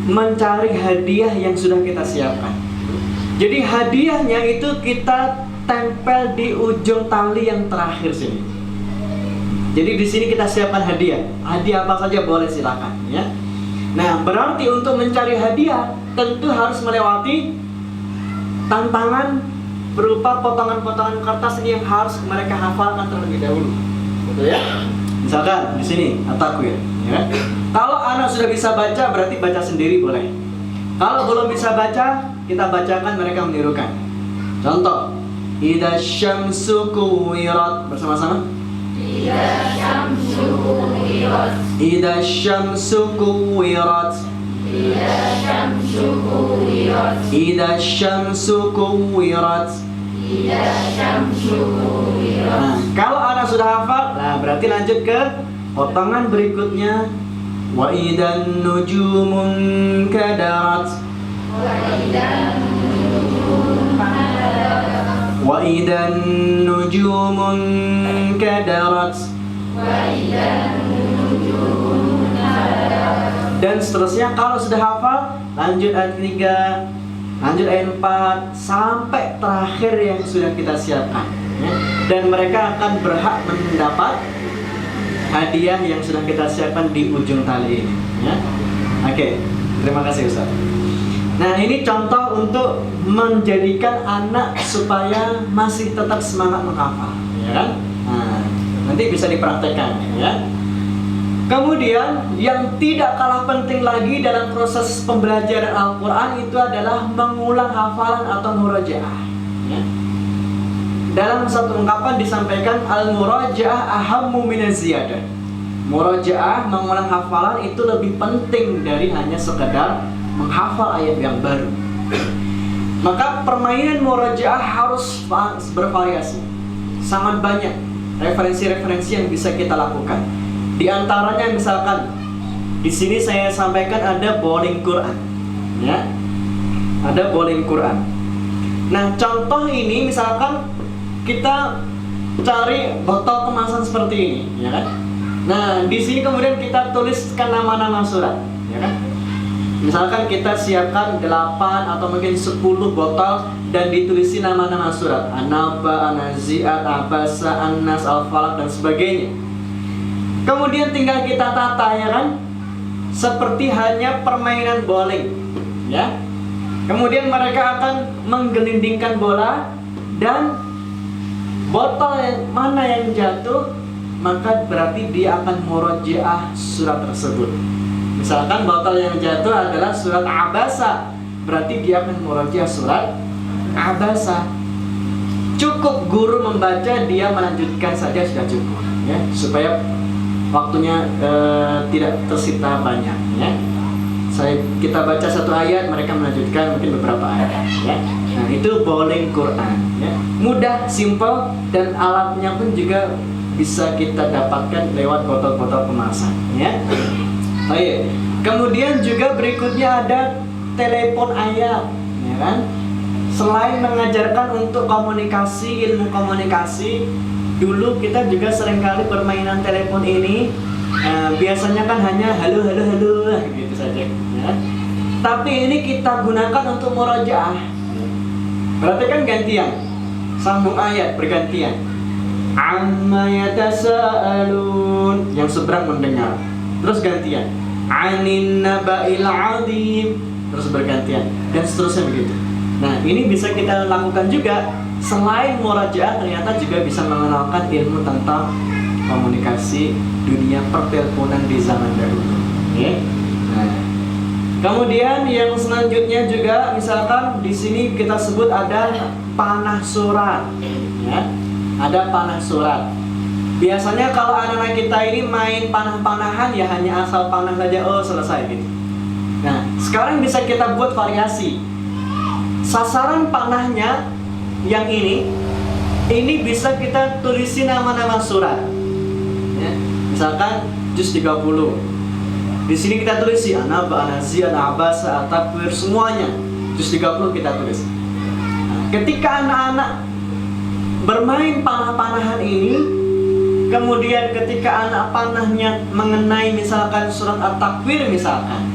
mencari hadiah yang sudah kita siapkan. Jadi hadiahnya itu kita tempel di ujung tali yang terakhir sini. Jadi di sini kita siapkan hadiah. Hadiah apa saja boleh silakan ya. Nah, berarti untuk mencari hadiah tentu harus melewati tantangan berupa potongan-potongan kertas ini yang harus mereka hafalkan terlebih dahulu. Betul ya? Misalkan di sini at-takwir, ya. Kalau anak sudah bisa baca berarti baca sendiri boleh. Kalau belum bisa baca, kita bacakan, mereka menirukan. Contoh, idza syamsu kuwirat, bersama-sama. Idza syamsu kuwirat. Idza syamsu kuwirat. Idza syamsu kuwirat. Idza syamsu kuwirat. Idza syamsu kuwirat. Nah, kalau anak sudah hafal, nah berarti lanjut ke potongan berikutnya. Wa idan nujumun kadarat. Wa idan nujumun kadarat. Dan seterusnya. Kalau sudah hafal, lanjut ayat 3, lanjut ayat 4 sampai terakhir yang sudah kita siapkan ya. Dan mereka akan berhak mendapat hadiah yang sudah kita siapkan di ujung tali ini ya. Oke, terima kasih Ustaz. Nah, ini contoh untuk menjadikan anak supaya masih tetap semangat menghafal ya kan. Nah, nanti bisa dipraktekkan ya. Kemudian yang tidak kalah penting lagi dalam proses pembelajaran Al-Quran itu adalah mengulang hafalan atau murajaah ya. Dalam satu ungkapan disampaikan al-murajaah ahammu minaz ziyadah. Murajaah, mengulang hafalan itu lebih penting dari hanya sekedar menghafal ayat yang baru. Maka permainan murajaah harus bervariasi. Sangat banyak referensi-referensi yang bisa kita lakukan. Di antaranya misalkan di sini saya sampaikan ada bowling Quran, ya, ada bowling Quran. Nah, contoh ini misalkan kita cari botol kemasan seperti ini, ya kan? Nah, di sini kemudian kita tuliskan nama-nama surat, ya kan? Misalkan kita siapkan 8 atau mungkin 10 botol dan ditulisi nama-nama surat, An-Naba, An-Nazi'at, Abasa, An-Nas, Al-Falaq dan sebagainya. Kemudian tinggal kita tata ya kan, seperti hanya permainan bowling ya. Kemudian mereka akan menggelindingkan bola dan botol yang mana yang jatuh, maka berarti dia akan murojaah surat tersebut. Misalkan botol yang jatuh adalah surat Abasa, berarti dia akan murojaah surat Abasa. Cukup guru membaca, dia melanjutkan saja sudah cukup ya, supaya waktunya tidak tersita banyak ya. Kita baca satu ayat, mereka melanjutkan mungkin beberapa ayat ya. Nah, itu bowling Quran ya. Mudah, simple, dan alatnya pun juga bisa kita dapatkan lewat botol-botol kemasan ya. Baik. Kemudian juga berikutnya ada telepon ayat ya kan. Selain mengajarkan untuk komunikasi, ilmu komunikasi, dulu kita juga seringkali permainan telepon ini biasanya kan hanya halo halo halo gitu saja ya. Tapi ini kita gunakan untuk murojaah. Berarti kan gantian, sambung ayat bergantian. Amma yatasaalun, yang seberang mendengar. Terus gantian. Anin naba'il azim, terus bergantian dan seterusnya begitu. Nah, ini bisa kita lakukan juga. Selain murajaah, ternyata juga bisa mengenalkan ilmu tentang komunikasi dunia perteleponan di zaman dahulu. Ya. Nah, kemudian yang selanjutnya juga, misalkan di sini kita sebut ada panah surat, ya, ada panah surat. Biasanya kalau anak-anak kita ini main panah-panahan ya hanya asal panah saja, oh selesai gitu. Nah, sekarang bisa kita buat variasi. Sasaran panahnya yang ini bisa kita tulisi nama-nama surat ya. Misalkan juz 30. Di sini kita tulis si Anab, Anazi, Anabas, At-Takwir, semuanya. Juz 30 kita tulis. Nah, ketika anak-anak bermain panah-panahan ini, kemudian ketika anak panahnya mengenai misalkan surat At-Takwir misalkan,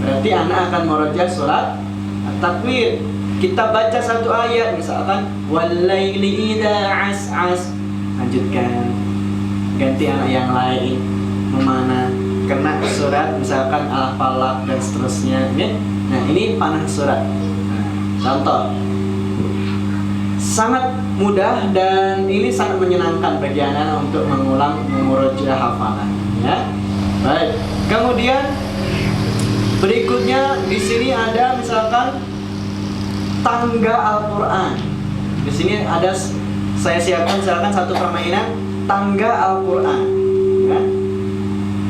berarti anak akan merojah surat At-Takwir. Kita baca satu ayat misalkan walaili idza as'as, lanjutkan, ganti anak yang lain memana kena surat misalkan Al-Falaq dan seterusnya ya. Nah ini panah surat. Nah, contoh sangat mudah dan ini sangat menyenangkan bagi anak untuk mengulang memurojaah hafalan ya. Baik, kemudian berikutnya di sini ada misalkan tangga Al-Quran. Di sini ada saya siapkan misalkan satu permainan tangga Al-Quran. Ya.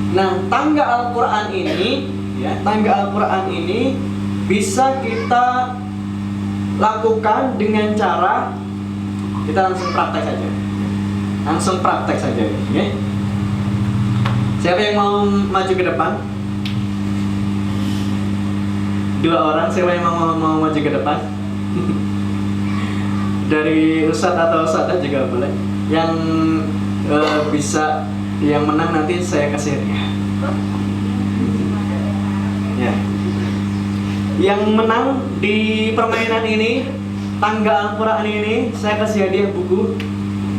Nah, tangga Al-Quran ini, ya, tangga Al-Quran ini bisa kita lakukan dengan cara kita langsung praktek saja. Langsung praktek saja, ya. Siapa yang mau maju ke depan? Dua orang, siapa yang mau maju ke depan? Dari Ustadz atau Ustadzah juga boleh. Yang bisa, yang menang nanti saya kasih hadiah. Ya. Yang menang di permainan ini, tangga Al-Quran ini, saya kasih hadiah buku.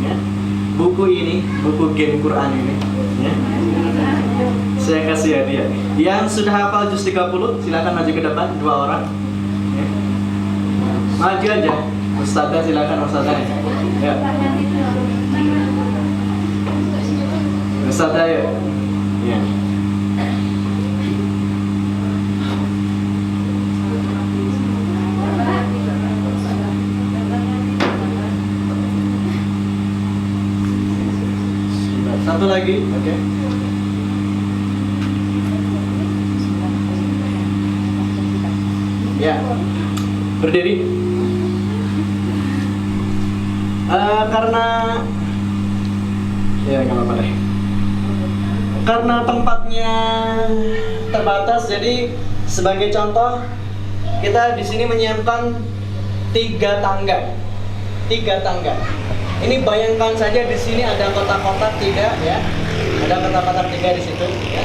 Ya. Buku ini, buku game Quran ini. Ya. Saya kasih hadiah. Yang sudah hafal juz 30, silakan maju ke depan, dua orang. Ya. Maju aja. Ustadzah silakan Ustadzah. Ya. Ustadzah ya. Ya. Satu lagi, oke. Ya, berdiri. Karena ya nggak apa-apa deh. Karena tempatnya terbatas, jadi sebagai contoh kita di sini menyiapkan 3 tangga. 3 tangga. Ini bayangkan saja di sini ada kotak-kotak 3 ya. Ada kotak-kotak 3 di situ ya.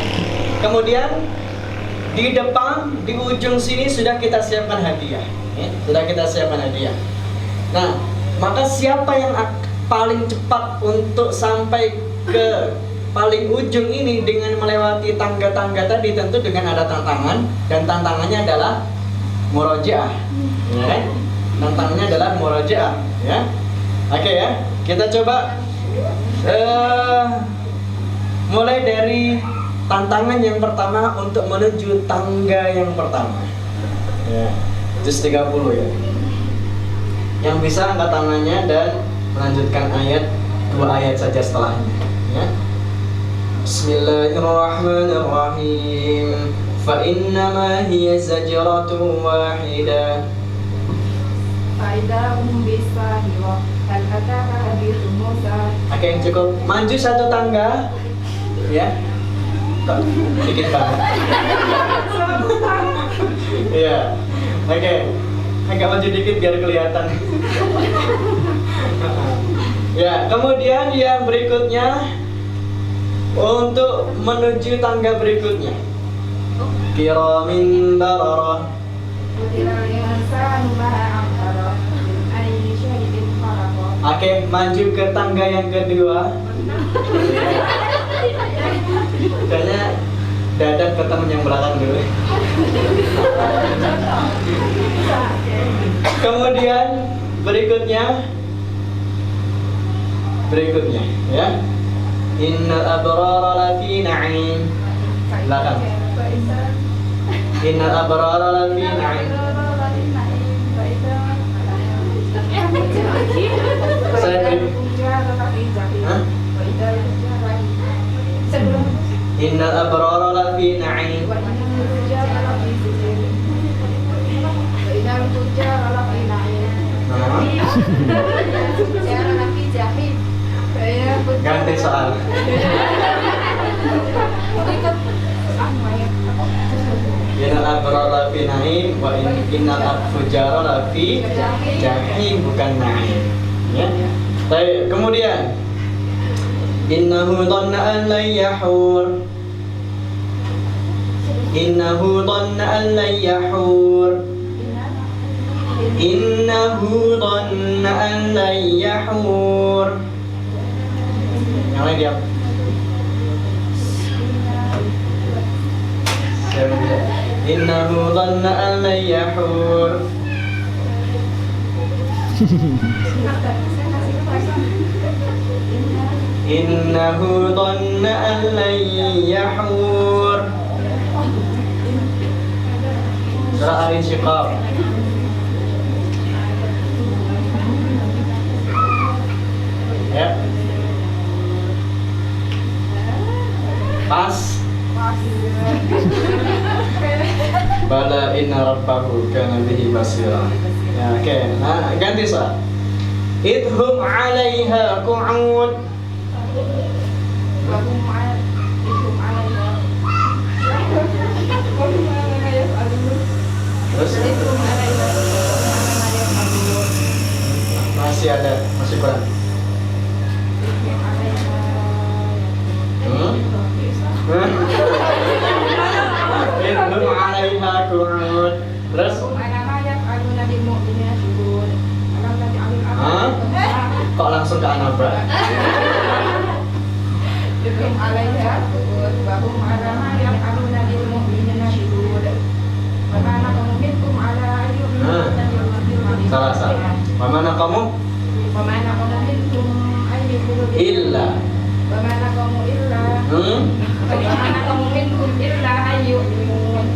Kemudian di depan, di ujung sini sudah kita siapkan hadiah ya. Sudah kita siapkan hadiah. Nah, maka siapa yang paling cepat untuk sampai ke paling ujung ini dengan melewati tangga-tangga tadi, tentu dengan ada tantangan, dan tantangannya adalah murojaah ya kan? Tantangannya adalah murojaah ya. Oke ya, kita coba mulai dari tantangan yang pertama untuk menuju tangga yang pertama ya, juz 30 ya. Yang bisa angkat tangannya dan melanjutkan ayat, 2 ayat saja setelahnya ya. Bismillahirrahmanirrahim. Fa innama hiya zajratun wahidah. Faida bisa hiwa dan kata hadis Musa. Oke, cukup. Maju 1 tangga ya. Dikit banget. Iya. Oke. Agak maju dikit biar kelihatan. Ya, kemudian yang berikutnya untuk menuju tangga berikutnya. Kiramin bararah. Oke, maju ke tangga yang kedua. Kayaknya dadak ke temen yang belakang dulu. Kemudian berikutnya ya. Innal abrara lafi na'im. Belakang. Innal abrara lafi na'im. Saya beri. Hah? Innal abrara lafi na'im. Ganti soal. Ikut anu ya. Innal abrara fi na'im wa innal fujara lafi jahim, bukan na'im. Ya. Baik, kemudian innahu dhanna an lan yahur. Innahu dhanna an lan yahur. Innahu dhanna an lan yahur. Yang lain diam. Innahu dhanna an lan yahur. Innahu dhanna an lan yahur. Surah Al-Insyiqaq. Ya. Pas. Bala inna rabbahu kana bihi basira. Ya, oke. Nah, ganti Sa. Idhum 'alaiha qu'ud. Terus masih ada, masih kurang. Idhum 'alaiha qu'ud. Terus kok langsung ke anabra? Salah. Bagaimana kamu? Illa. Bagaimana kamu illa? Bagaimana kamu minkum illa ayyu'minun?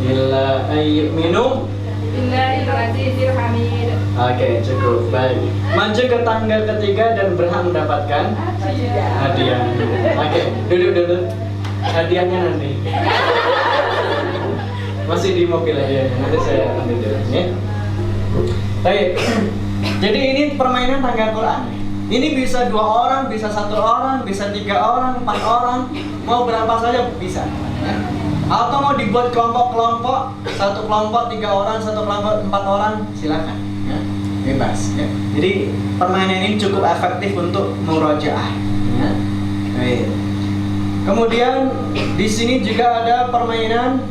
Illa ayyu'minun. Azizil Hamid. Oke, cukup. Baik. Maju ke tangga ketiga dan berhak mendapatkan hadiah. Oke, duduk dulu. Hadiahnya nanti. Masih di mobil hadiahnya. Nanti saya ambil dulu ya. Baik. Jadi ini permainan tangga Quran. Ini bisa 2 orang, bisa 1 orang, bisa 3 orang, 4 orang, mau berapa saja bisa. Ya. Atau mau dibuat kelompok-kelompok, 1 kelompok 3 orang, 1 kelompok 4 orang, silakan. Ya. Bebas. Ya. Jadi permainan ini cukup efektif untuk murojaah. Ya. Baik. Kemudian di sini juga ada permainan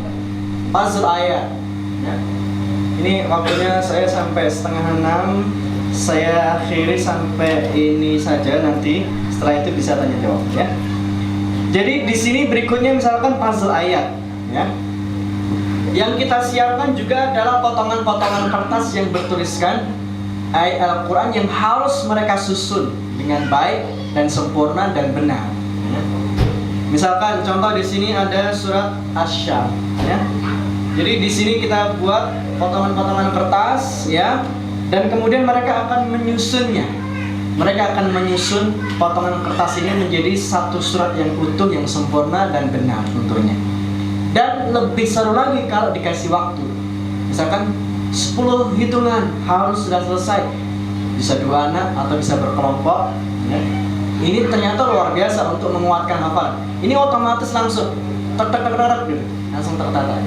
puzzle ayat. Ya. Ini waktunya saya sampai 5:30. Saya akhiri sampai ini saja, nanti setelah itu bisa tanya jawab ya. Jadi di sini berikutnya misalkan puzzle ayat ya. Yang kita siapkan juga adalah potongan-potongan kertas yang bertuliskan ayat Al-Quran yang harus mereka susun dengan baik dan sempurna dan benar ya. Misalkan contoh di sini ada surat Asy-Syams ya. Jadi di sini kita buat potongan-potongan kertas ya. Dan kemudian mereka akan menyusunnya. Mereka akan menyusun potongan kertas ini menjadi satu surat yang utuh, yang sempurna dan benar tentunya. Dan lebih seru lagi kalau dikasih waktu. Misalkan 10 hitungan harus sudah selesai. Bisa 2 anak atau bisa berkelompok ya. Ini ternyata luar biasa untuk menguatkan hafalan. Ini otomatis langsung tek gitu. Langsung tertata.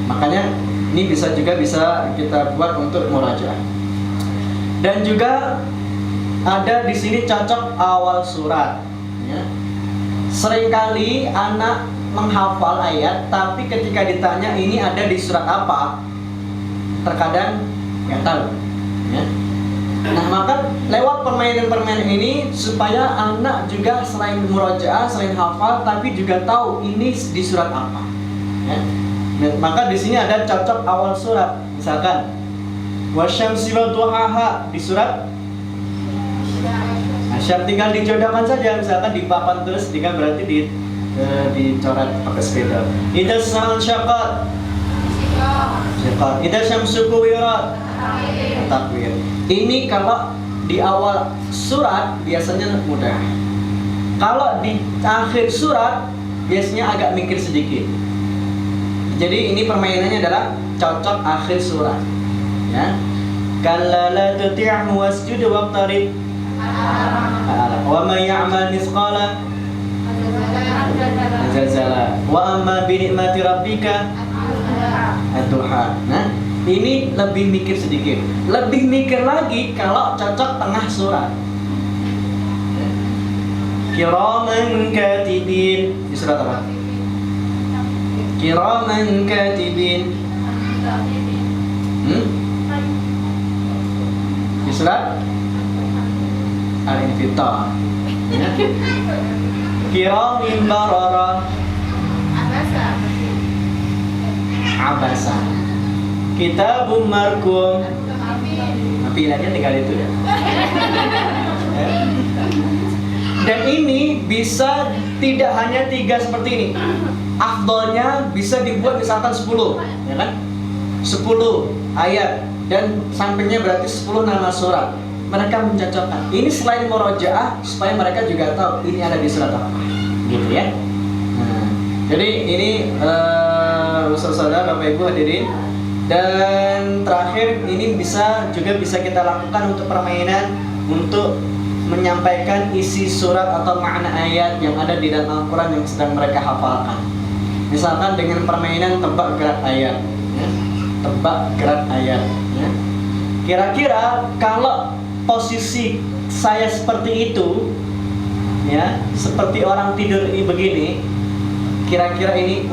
Makanya ini bisa kita buat untuk murajaah. Dan juga ada di sini cocok awal surat. Ya. Seringkali anak menghafal ayat, tapi ketika ditanya ini ada di surat apa, terkadang nggak tahu. Ya. Nah maka lewat permainan-permainan ini supaya anak juga selain murajaah, selain hafal, tapi juga tahu ini di surat apa. Ya. Maka di sini ada cocok awal surat. Misalkan wasyamsi wa duhaha di surat Asy-Syams, tinggal dijodohkan saja. Misalkan di papan terus, tinggal berarti dicoret pakai spidol. Idza sa'al syaqat. Idza syamsu kuwirat. Takwir. Ini kalau di awal surat biasanya mudah. Kalau di akhir surat biasanya agak mikir sedikit. Jadi ini permainannya adalah cocok akhir surat. Ya. Kalla la tuti'hu wasjud waqtarib. Wa may ya'mal mithqala zalzala. Wa amma bi ni'mati rabbika ad-duha. Nah, ini lebih mikir sedikit. Lebih mikir lagi kalau cocok tengah surat. Kiraman katibin. Di surat apa? Kiraman katibin. Di surat Al-Infitar. Ya. Kiramin barara. Abasa. Kitabun markum. Pilihannya tinggal itu ya. Dan ini bisa tidak hanya 3 seperti ini. Afdolnya bisa dibuat misalkan 10, ya kan? 10 ayat dan sampingnya berarti 10 nama surat. Mereka mencocokkan. Ini selain murojaah supaya mereka juga tahu ini ada di surat apa. Gitu ya. Nah, jadi ini saudara Bapak Ibu hadirin. Dan terakhir ini juga bisa kita lakukan untuk permainan untuk menyampaikan isi surat atau makna ayat yang ada di dalam Al-Quran yang sedang mereka hafalkan. Misalkan dengan permainan tebak gerak ayat, ya. Tebak gerak ayat, ya. Kira-kira kalau posisi saya seperti itu, ya, seperti orang tidur ini begini, kira-kira ini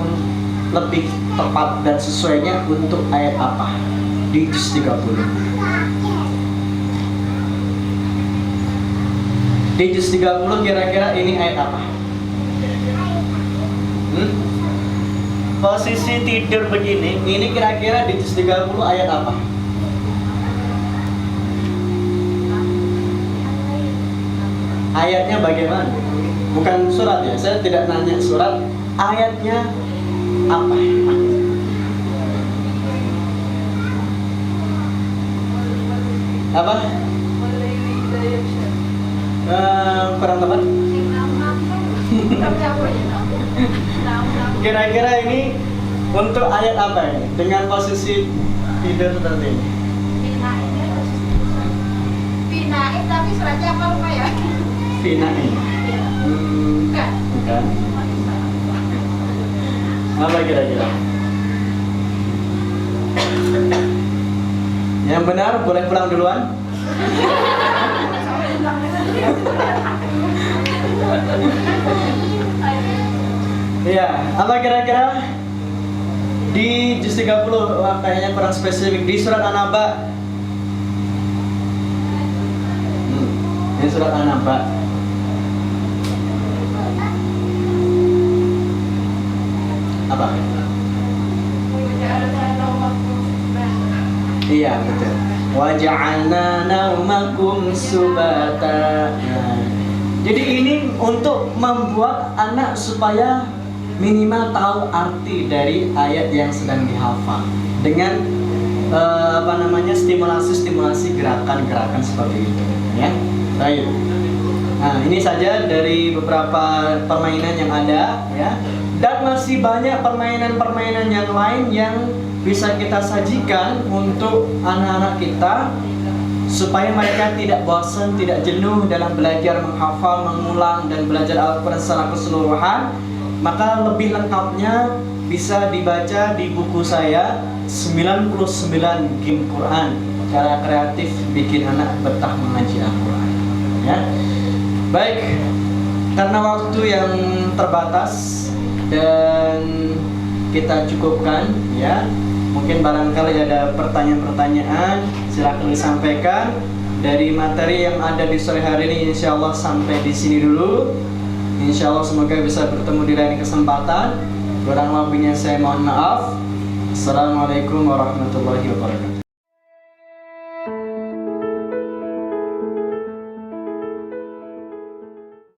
lebih tepat dan sesuainya untuk ayat apa di juz 30. Di juz 30 kira-kira ini ayat apa? Posisi tidur begini, ini kira-kira di juz 30 ayat apa? Ayatnya bagaimana? Bukan surat ya, saya tidak nanya surat. Ayatnya apa? Apa? Kurang tepat? Kira-kira ini untuk ayat apa ini? Dengan posisi tidur seperti ini. Finaim tapi suratnya apa lupa ya? Finaim. Bukan. Apa kira-kira? Yang benar boleh pulang duluan. Iya, apa kira-kira? Di juz 30 kayaknya kurang spesifik. Di surat An-Naba. Ini surat An-Naba. Apa? Iya, betul. Wa ja'alna naumakum subata. Jadi ini untuk membuat anak supaya minimal tahu arti dari ayat yang sedang dihafal dengan stimulasi gerakan-gerakan seperti itu, ya. Baik. Nah, ini saja dari beberapa permainan yang ada, ya. Dan masih banyak permainan-permainan yang lain yang bisa kita sajikan untuk anak-anak kita supaya mereka tidak bosan, tidak jenuh dalam belajar menghafal, mengulang dan belajar Al-Quran secara keseluruhan. Maka lebih lengkapnya bisa dibaca di buku saya 99 Game Quran, cara kreatif bikin anak betah mengaji Al-Quran, ya. Baik, karena waktu yang terbatas dan kita cukupkan, ya. Mungkin barangkali ada pertanyaan-pertanyaan, silakan disampaikan. Dari materi yang ada di sore hari ini, insya Allah sampai di sini dulu. Insya Allah semoga bisa bertemu di lain kesempatan. Kurang lebihnya saya mohon maaf. Assalamualaikum warahmatullahi wabarakatuh.